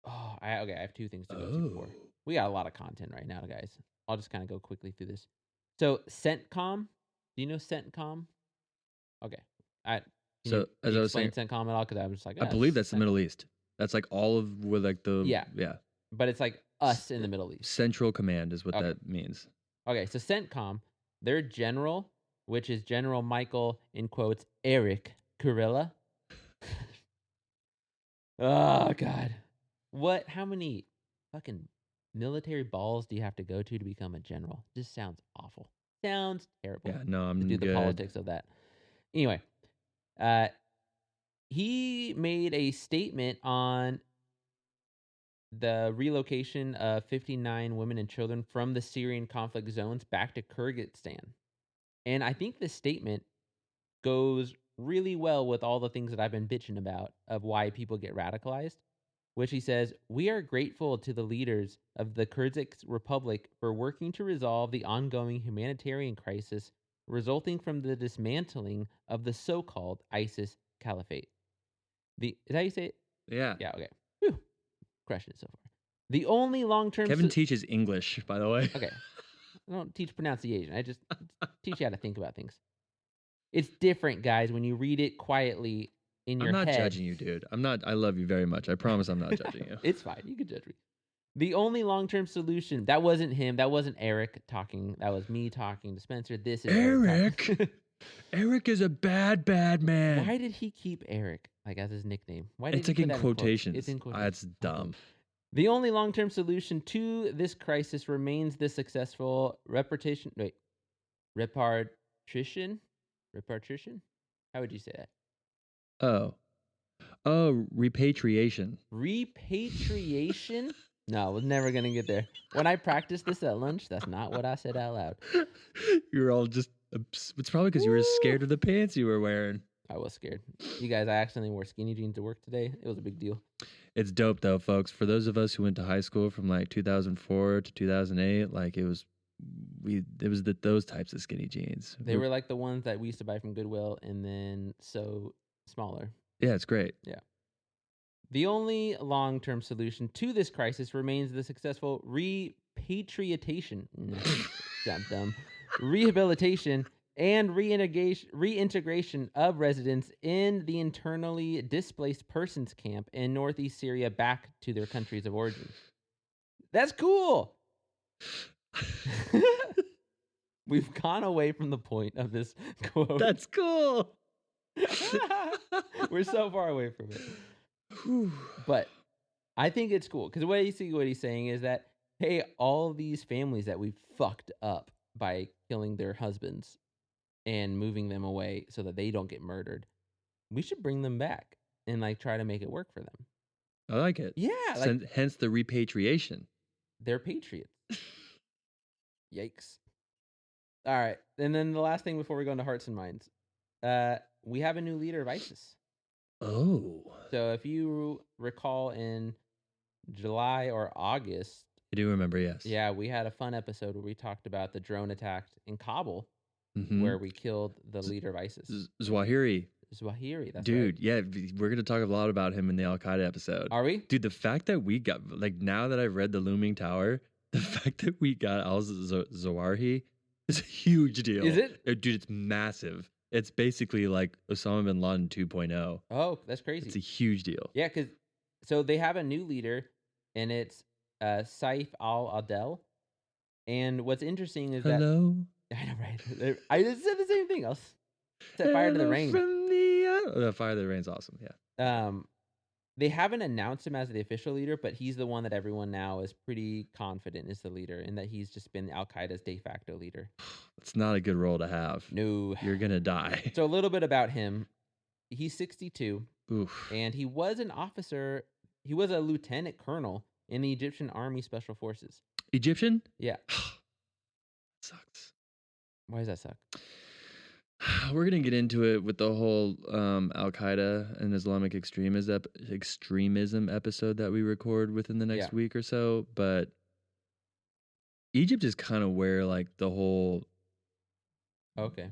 I have two things to go to before. We got a lot of content right now, guys. I'll just kind of go quickly through this. So CENTCOM, do you know CENTCOM? Okay. Can So, you as I was explain saying, CENTCOM at all? Because I was just like, I believe that's the Middle East. That's like all of with like the Yeah. But it's like us in the Middle East. Central Command is what Okay. that means. Okay, so CENTCOM, their general, which is General Michael, in quotes, Eric Kurilla. Oh, God. How many fucking military balls do you have to go to become a general? Just sounds awful. Sounds terrible. Yeah, no, I'm to do good. the politics of that. Anyway, he made a statement on the relocation of 59 women and children from the Syrian conflict zones back to Kyrgyzstan. And I think this statement goes really well with all the things that I've been bitching about of why people get radicalized, which he says, we are grateful to the leaders of the Kyrgyz Republic for working to resolve the ongoing humanitarian crisis resulting from the dismantling of the so-called ISIS caliphate. Is that how you say it? Yeah. Yeah, okay. Whew. Crushing it so far. The only long-term... Kevin teaches English, by the way. Okay. I don't teach pronunciation. I just teach you how to think about things. It's different, guys, when you read it quietly in your head. I'm not judging you, dude. I love you very much. I promise I'm not judging you. It's fine. You can judge me. The only long-term solution... That wasn't him. That wasn't Eric talking. That was me talking to Spencer. This is Eric. Eric is a bad man. Why did he keep Eric as his nickname? Why did It's he like put in that in quotations. It's in quotations. That's dumb. The only long-term solution to this crisis remains the successful repatriation. Repatriation? How would you say that? Repatriation. Repatriation? No, we're never going to get there. When I practiced this at lunch, that's not what I said out loud. You're all just... It's probably because you were scared of the pants you were wearing. I was scared. You guys, I accidentally wore skinny jeans to work today. It was a big deal. It's dope though, folks. For those of us who went to high school from like 2004 to 2008, it was those types of skinny jeans. They were like the ones that we used to buy from Goodwill and then sew smaller. Yeah, it's great. Yeah. The only long-term solution to this crisis remains the successful repatriation. Sound dumb. Rehabilitation and reintegration of residents in the internally displaced persons camp in northeast Syria back to their countries of origin. That's cool. We've gone away from the point of this quote. That's cool. We're so far away from it. But I think it's cool because what he's saying is that, hey, all these families that we fucked up by killing their husbands and moving them away so that they don't get murdered, we should bring them back and like try to make it work for them. I like it. Yeah, like Hence the repatriation. they're patriots. Yikes. All right, and then the last thing before we go into hearts and minds, we have a new leader of ISIS. Oh. So if you recall in July or August, I do remember, yes. yeah, we had a fun episode where we talked about the drone attack in Kabul, Mhm. where we killed the leader of ISIS. Zawahiri. Zawahiri, that's Dude, right. yeah, we're going to talk a lot about him in the Al-Qaeda episode. Are we? Dude, the fact that we got, like, now that I've read The Looming Tower, the fact that we got al-Zawahiri is a huge deal. Is it? Dude, it's massive. It's basically like Osama bin Laden 2.0. Oh, that's crazy. It's a huge deal. Yeah, so they have a new leader, and it's Saif al-Adel. And what's interesting is Hello? that... I know, right? I just said the same thing. I'll set fire to the rain. From the Fire to the Rain's awesome, yeah. They haven't announced him as the official leader, but he's the one that everyone now is pretty confident is the leader, and that he's just been Al-Qaeda's de facto leader. It's not a good role to have. No. You're going to die. So a little bit about him. He's 62, Oof. and he was an officer. He was a lieutenant colonel in the Egyptian Army Special Forces. Egyptian? Yeah. Sucks. Why does that suck? We're going to get into it with the whole Al-Qaeda and Islamic extremism episode that we record within the next week or so. But Egypt is kind of where like the whole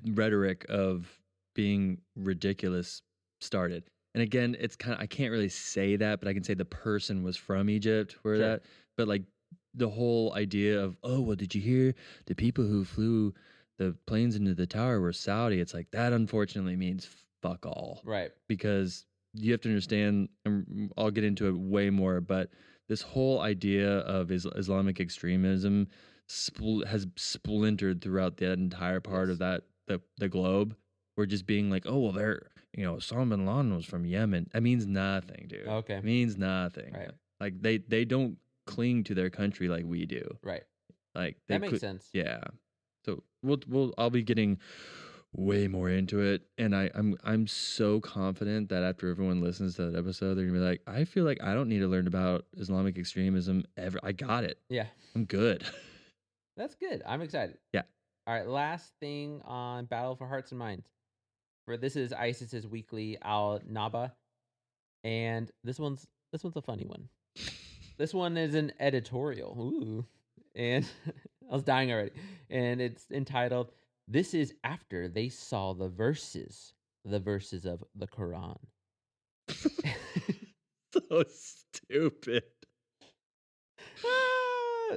rhetoric of being ridiculous started. And again, it's kind of, I can't really say that, but I can say the person was from Egypt where Sure. that, but like the whole idea of, oh, well, did you hear the people who flew the planes into the tower were Saudi? It's like, that unfortunately means fuck all. Right. Because you have to understand, and I'll get into it way more, but this whole idea of Islamic extremism has splintered throughout that entire part of that, the globe. We're just being like, oh, well, Osama bin Laden was from Yemen. That means nothing, dude. Okay. It means nothing. Right. Like they don't cling to their country like we do. Right. Like that makes sense. Yeah. So I'll be getting way more into it, and I'm so confident that after everyone listens to that episode, they're gonna be like, I feel like I don't need to learn about Islamic extremism ever. I got it. Yeah. I'm good. That's good. I'm excited. Yeah. All right. Last thing on Battle for Hearts and Minds. This is ISIS's weekly Al-Naba, and this one's a funny one. This one is an editorial. Ooh. And I was dying already. And it's entitled, "This is after they saw the verses of the Quran." So stupid.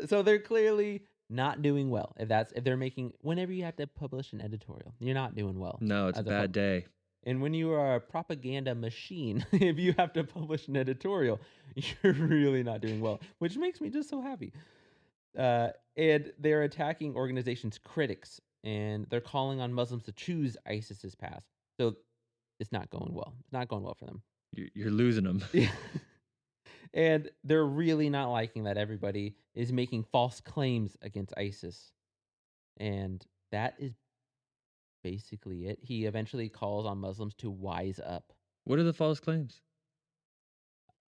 So they're clearly not doing well. Whenever you have to publish an editorial, you're not doing well. No, it's a bad day. And when you are a propaganda machine, if you have to publish an editorial, you're really not doing well, which makes me just so happy. And they're attacking organizations' critics, and they're calling on Muslims to choose ISIS's path. So it's not going well. It's not going well for them. You're losing them. Yeah. And they're really not liking that everybody is making false claims against ISIS. And that is basically it. He eventually calls on Muslims to wise up. What are the false claims?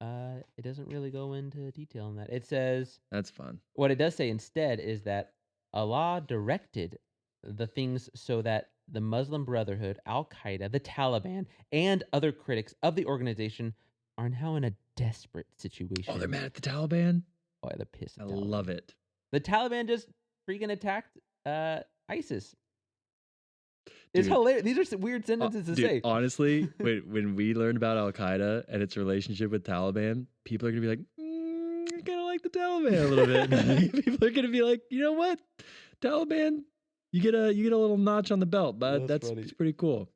It doesn't really go into detail on that. It says... That's fun. What it does say instead is that Allah directed the things so that the Muslim Brotherhood, Al-Qaeda, the Taliban, and other critics of the organization are now in a desperate situation. Oh, they're mad at the Taliban? Oh, they're pissed. I love it. The Taliban just freaking attacked ISIS. It's hilarious. These are weird sentences to say. Honestly, when we learn about Al-Qaeda and its relationship with Taliban, people are going to be like, I kind of like the Taliban a little bit. People are going to be like, you know what? Taliban, You get a little notch on the belt, bud. That's That's funny. pretty cool.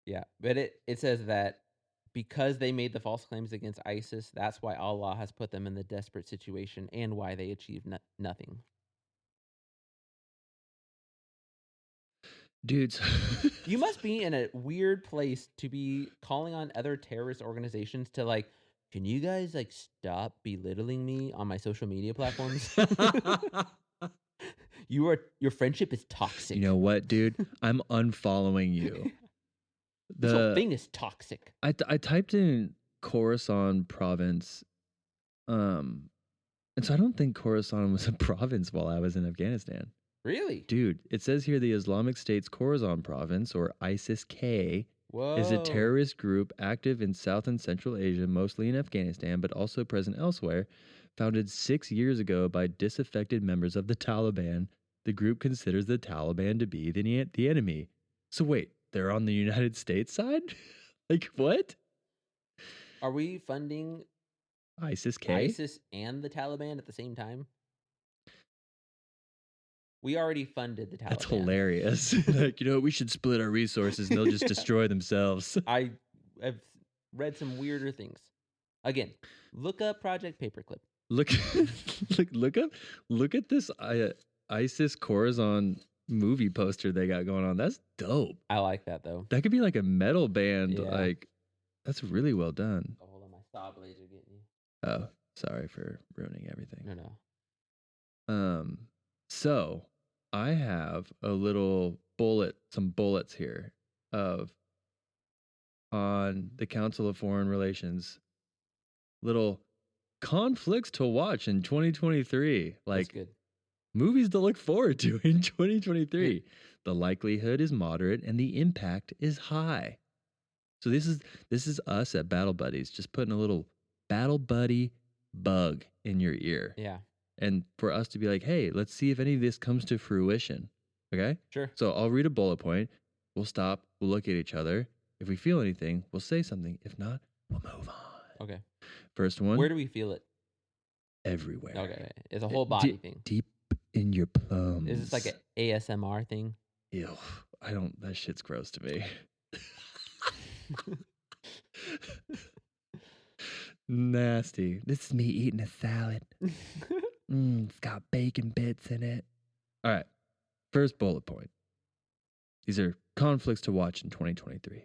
Yeah, but it says that because they made the false claims against ISIS, that's why Allah has put them in the desperate situation and why they achieved nothing. Dudes. You must be in a weird place to be calling on other terrorist organizations to like, can you guys like stop belittling me on my social media platforms? Your friendship is toxic. You know what, dude? I'm unfollowing you. This whole thing is toxic. I typed in Khorasan province, and so I don't think Khorasan was a province while I was in Afghanistan. Really? Dude, it says here the Islamic State's Khorasan province, or ISIS-K, is a Whoa. terrorist group active in South and Central Asia, mostly in Afghanistan, but also present elsewhere. Founded 6 years ago by disaffected members of the Taliban, the group considers the Taliban to be the enemy. So wait, they're on the United States side? Like what? Are we funding ISIS-K? ISIS and the Taliban at the same time? We already funded the Taliban. That's hilarious. Like, you know, we should split our resources and they'll just destroy themselves. I have read some weirder things. Again, look up Project Paperclip. Look at this ISIS Khorasan movie poster they got going on. That's dope. I like that though. That could be like a metal band. Yeah. Like, that's really well done. Oh, hold on, my saw blades are getting you. Oh, sorry for ruining everything. No. So I have some bullets here on the Council of Foreign Relations, little conflicts to watch in 2023. That's Like good. movies to look forward to in 2023. The likelihood is moderate and the impact is high. So this is us at Battle Buddies, just putting a little Battle Buddy bug in your ear. Yeah. And for us to be like, hey, let's see if any of this comes to fruition. Okay? Sure. So I'll read a bullet point. We'll stop. We'll look at each other. If we feel anything, we'll say something. If not, we'll move on. Okay. First one. Where do we feel it? Everywhere. Okay. It's a whole body thing. Deep in your plums. Is this like an ASMR thing? Ew. That shit's gross to me. Nasty. This is me eating a salad. It's got bacon bits in it. All right. First bullet point. These are conflicts to watch in 2023.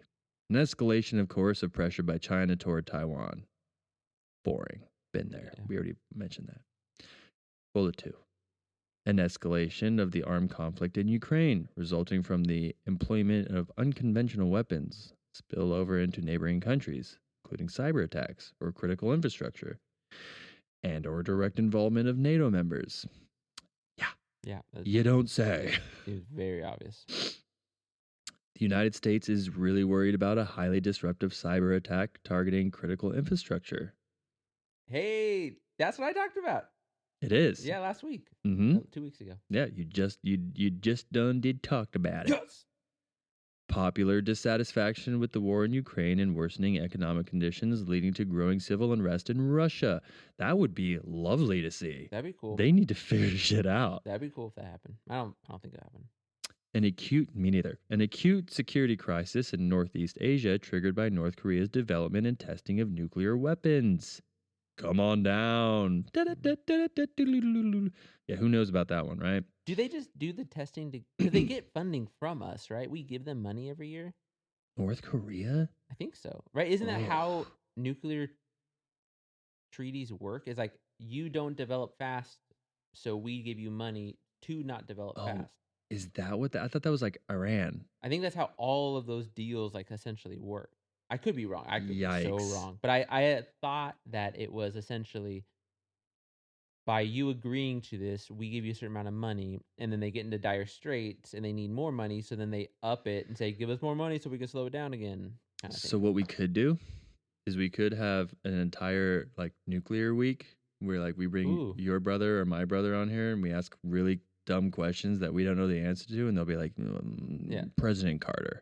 An escalation of coercive pressure by China toward Taiwan. Boring. Been there. Yeah. We already mentioned that. Bullet 2. An escalation of the armed conflict in Ukraine, resulting from the employment of unconventional weapons, spill over into neighboring countries, including cyber attacks or critical infrastructure, and or direct involvement of NATO members. Yeah. You don't say. It's very obvious. The United States is really worried about a highly disruptive cyber attack targeting critical infrastructure. Hey, that's what I talked about. It is. Yeah, last week. Mm-hmm. 2 weeks ago. Yeah, you just done did talked about it. Yes. Popular dissatisfaction with the war in Ukraine and worsening economic conditions leading to growing civil unrest in Russia. That would be lovely to see. That'd be cool. They need to figure shit out. That'd be cool if that happened. I don't think it happened. An acute security crisis in Northeast Asia triggered by North Korea's development and testing of nuclear weapons. Come on down. Yeah, who knows about that one, right? Do they just do the testing because they get funding from us, right? We give them money every year. North Korea? I think so, right? Isn't that Ugh. how nuclear treaties work? Is like you don't develop fast, so we give you money to not develop fast. Is that what I thought that was like Iran. I think that's how all of those deals like essentially work. I could be wrong. I could be so Yikes. wrong. But I had thought that it was essentially by you agreeing to this, we give you a certain amount of money, and then they get into dire straits and they need more money, so then they up it and say, give us more money so we can slow it down again. Kind of So thing. what we could do is we could have an entire like nuclear week where like we bring Ooh. your brother or my brother on here and we ask really dumb questions that we don't know the answer to, and they'll be like, Yeah. President Carter.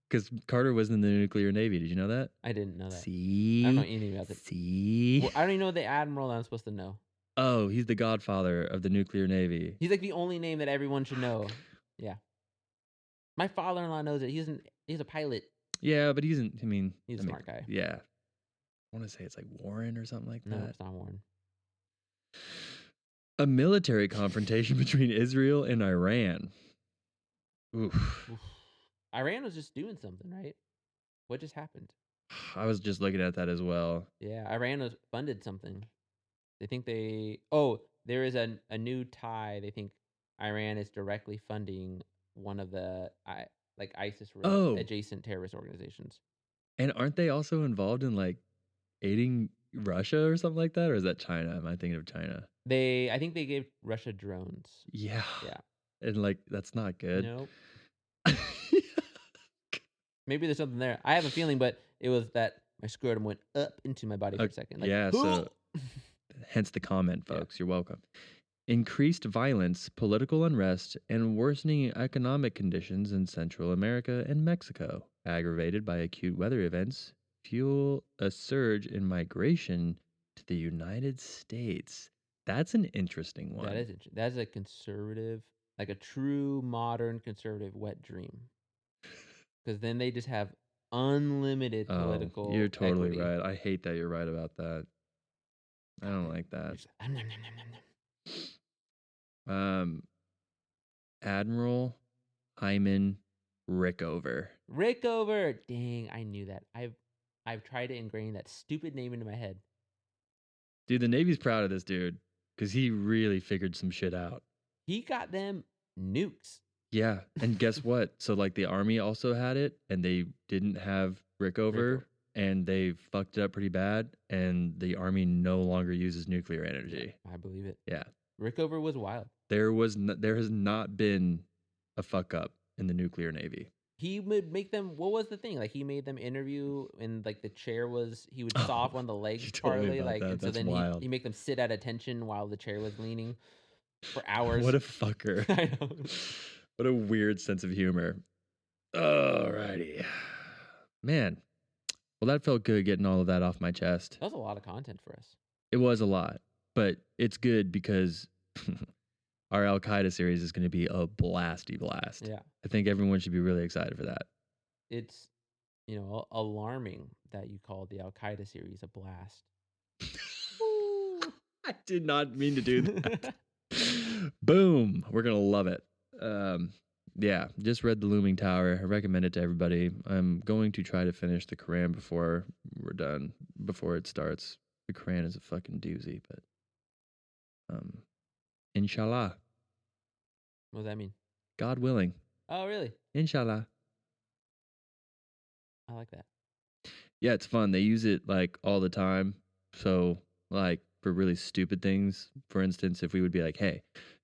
Because Carter was in the nuclear navy. Did you know that? I didn't know that. See? I don't know anything about it. See? Well, I don't even know the admiral that I'm supposed to know. Oh, he's the godfather of the nuclear navy. He's like the only name that everyone should know. Yeah. My father-in-law knows it. He's a pilot. Yeah, but he's a Smart guy. Yeah. I want to say it's like Warren or something like No, that. it's not Warren. A military confrontation between Israel and Iran. Oof. Oof. Iran was just doing something, right? What just happened? I was just looking at that as well. Yeah, Iran was funded something. They think there is a new tie. They think Iran is directly funding one of the ISIS adjacent terrorist organizations. And aren't they also involved in like aiding Russia or something like that? Or is that China? Am I thinking of China? I think they gave Russia drones. Yeah. Yeah. And like, that's not good. Nope. Maybe there's something there. I have a feeling, but it was that my scrotum went up into my body for a second. Like, yeah, so hence the comment, folks. Yeah. You're welcome. Increased violence, political unrest, and worsening economic conditions in Central America and Mexico, aggravated by acute weather events, fuel a surge in migration to the United States. That's an interesting one. That is interesting. That's a conservative, like a true modern conservative wet dream. Because then they just have unlimited political. You're totally equity. right. I hate that you're right about that. I don't like that. Admiral Hyman Rickover. Rickover. Dang, I knew that. I've tried to ingrain that stupid name into my head. Dude, the Navy's proud of this dude because he really figured some shit out. He got them nukes. Yeah, and guess what? So like the Army also had it, and they didn't have Rickover, and they fucked it up pretty bad, and the Army no longer uses nuclear energy. I believe it. Yeah. Rickover was wild. There has not been a fuck up in the nuclear Navy. He would make them. What was the thing? Like he made them interview, and like the chair was. He would saw off one of the legs partly, like, and so then he make them sit at attention while the chair was leaning for hours. What a fucker! I know. What a weird sense of humor. Alrighty, man. Well, that felt good getting all of that off my chest. That was a lot of content for us. It was a lot, but it's good because our Al Qaeda series is going to be a blasty blast. Yeah. I think everyone should be really excited for that. It's, alarming that you called the Al Qaeda series a blast. I did not mean to do that. Boom. We're going to love it. Yeah, just read The Looming Tower. I recommend it to everybody. I'm going to try to finish the Quran before we're done, before it starts. The Quran is a fucking doozy, but inshallah. What does that mean? God willing. Oh, really? Inshallah. I like that. Yeah, it's fun. They use it like all the time. So like for really stupid things, for instance, if we would be like, hey,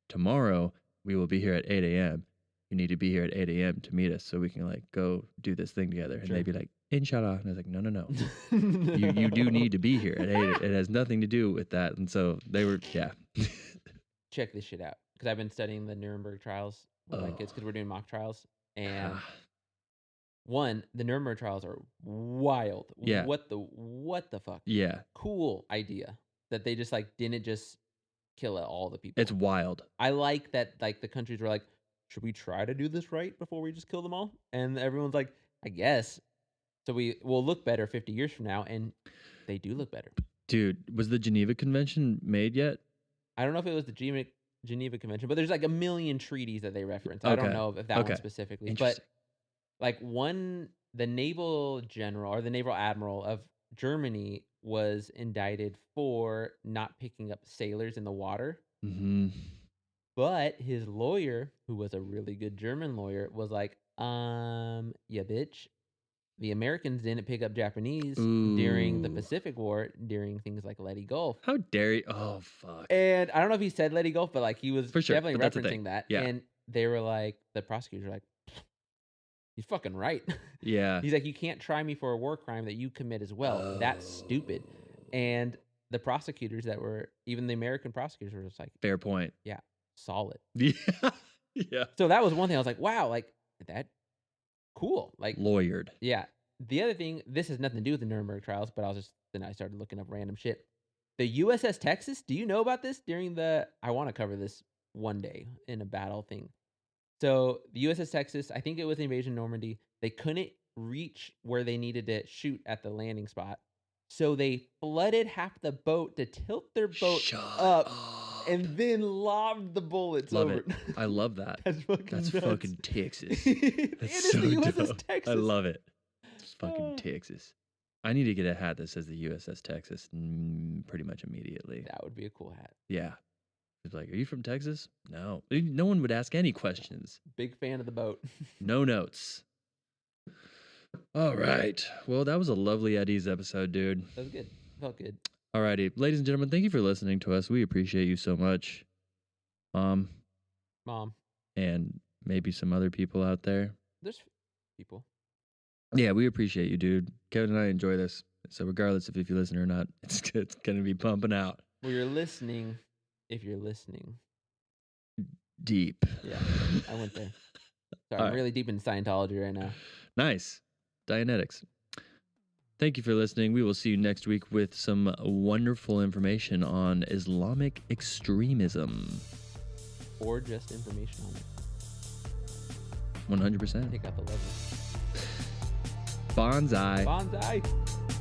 tomorrow we will be here at 8 a.m. You need to be here at 8 a.m. to meet us so we can like go do this thing together. And they'd be like, inshallah. And I was like, no. you do need to be here at 8. It has nothing to do with that. And so they were, yeah. Check this shit out. Because I've been studying the Nuremberg trials with my kids because we're doing mock trials. And the Nuremberg trials are wild. Yeah. What the fuck? Yeah. Cool idea that they just like didn't just kill all the people. It's wild. I like that like the countries were like, should we try to do this right before we just kill them all? And everyone's like, I guess. So we will look better 50 years from now, and they do look better. Dude, was the Geneva Convention made yet? I don't know if it was the Geneva Convention, but there's like a million treaties that they reference. I don't know if that one specifically. But like the naval general or the naval admiral of Germany was indicted for not picking up sailors in the water. Mm-hmm. But his lawyer, who was a really good German lawyer, was like, yeah, bitch. The Americans didn't pick up Japanese during the Pacific War, during things like Leyte Gulf. How dare you? Oh, fuck. And I don't know if he said Leyte Gulf, but like he was definitely referencing that. Yeah. And they were like, the prosecutors were like, he's fucking right. Yeah. He's like, you can't try me for a war crime that you commit as well. That's stupid. And the prosecutors even the American prosecutors were just like, fair point. Yeah. Solid. Yeah. Yeah. So that was one thing. I was like, wow, like that cool. Like lawyered. Yeah. The other thing, this has nothing to do with the Nuremberg trials, but then I started looking up random shit. The USS Texas, do you know about this I want to cover this one day in a battle thing. So the USS Texas, I think it was Invasion Normandy. They couldn't reach where they needed to shoot at the landing spot. So they flooded half the boat to tilt their boat Shut up up. and then lobbed the bullets Love over. it. I love that. That's fucking That's nuts. fucking Texas. It That's is so the USS dope. Texas. I love it. It's fucking Ah. Texas. I need to get a hat that says the USS Texas pretty much immediately. That would be a cool hat. Yeah. It's like, are you from Texas? No. No one would ask any questions. Big fan of the boat. No notes. All right. Well, that was a lovely Eddie's episode, dude. That was good. Felt good. All righty. Ladies and gentlemen, thank you for listening to us. We appreciate you so much. Mom, and maybe some other people out there. There's people. Yeah, we appreciate you, dude. Kevin and I enjoy this. So regardless if you listen or not, it's going to be pumping out. Well, you're listening if you're listening. Deep. Yeah, I went there. Sorry, All I'm right. really deep in Scientology right now. Nice. Dianetics. Thank you for listening. We will see you next week with some wonderful information on Islamic extremism. Or just information on it. 100%. Take out the levels. Bonsai. Bonsai.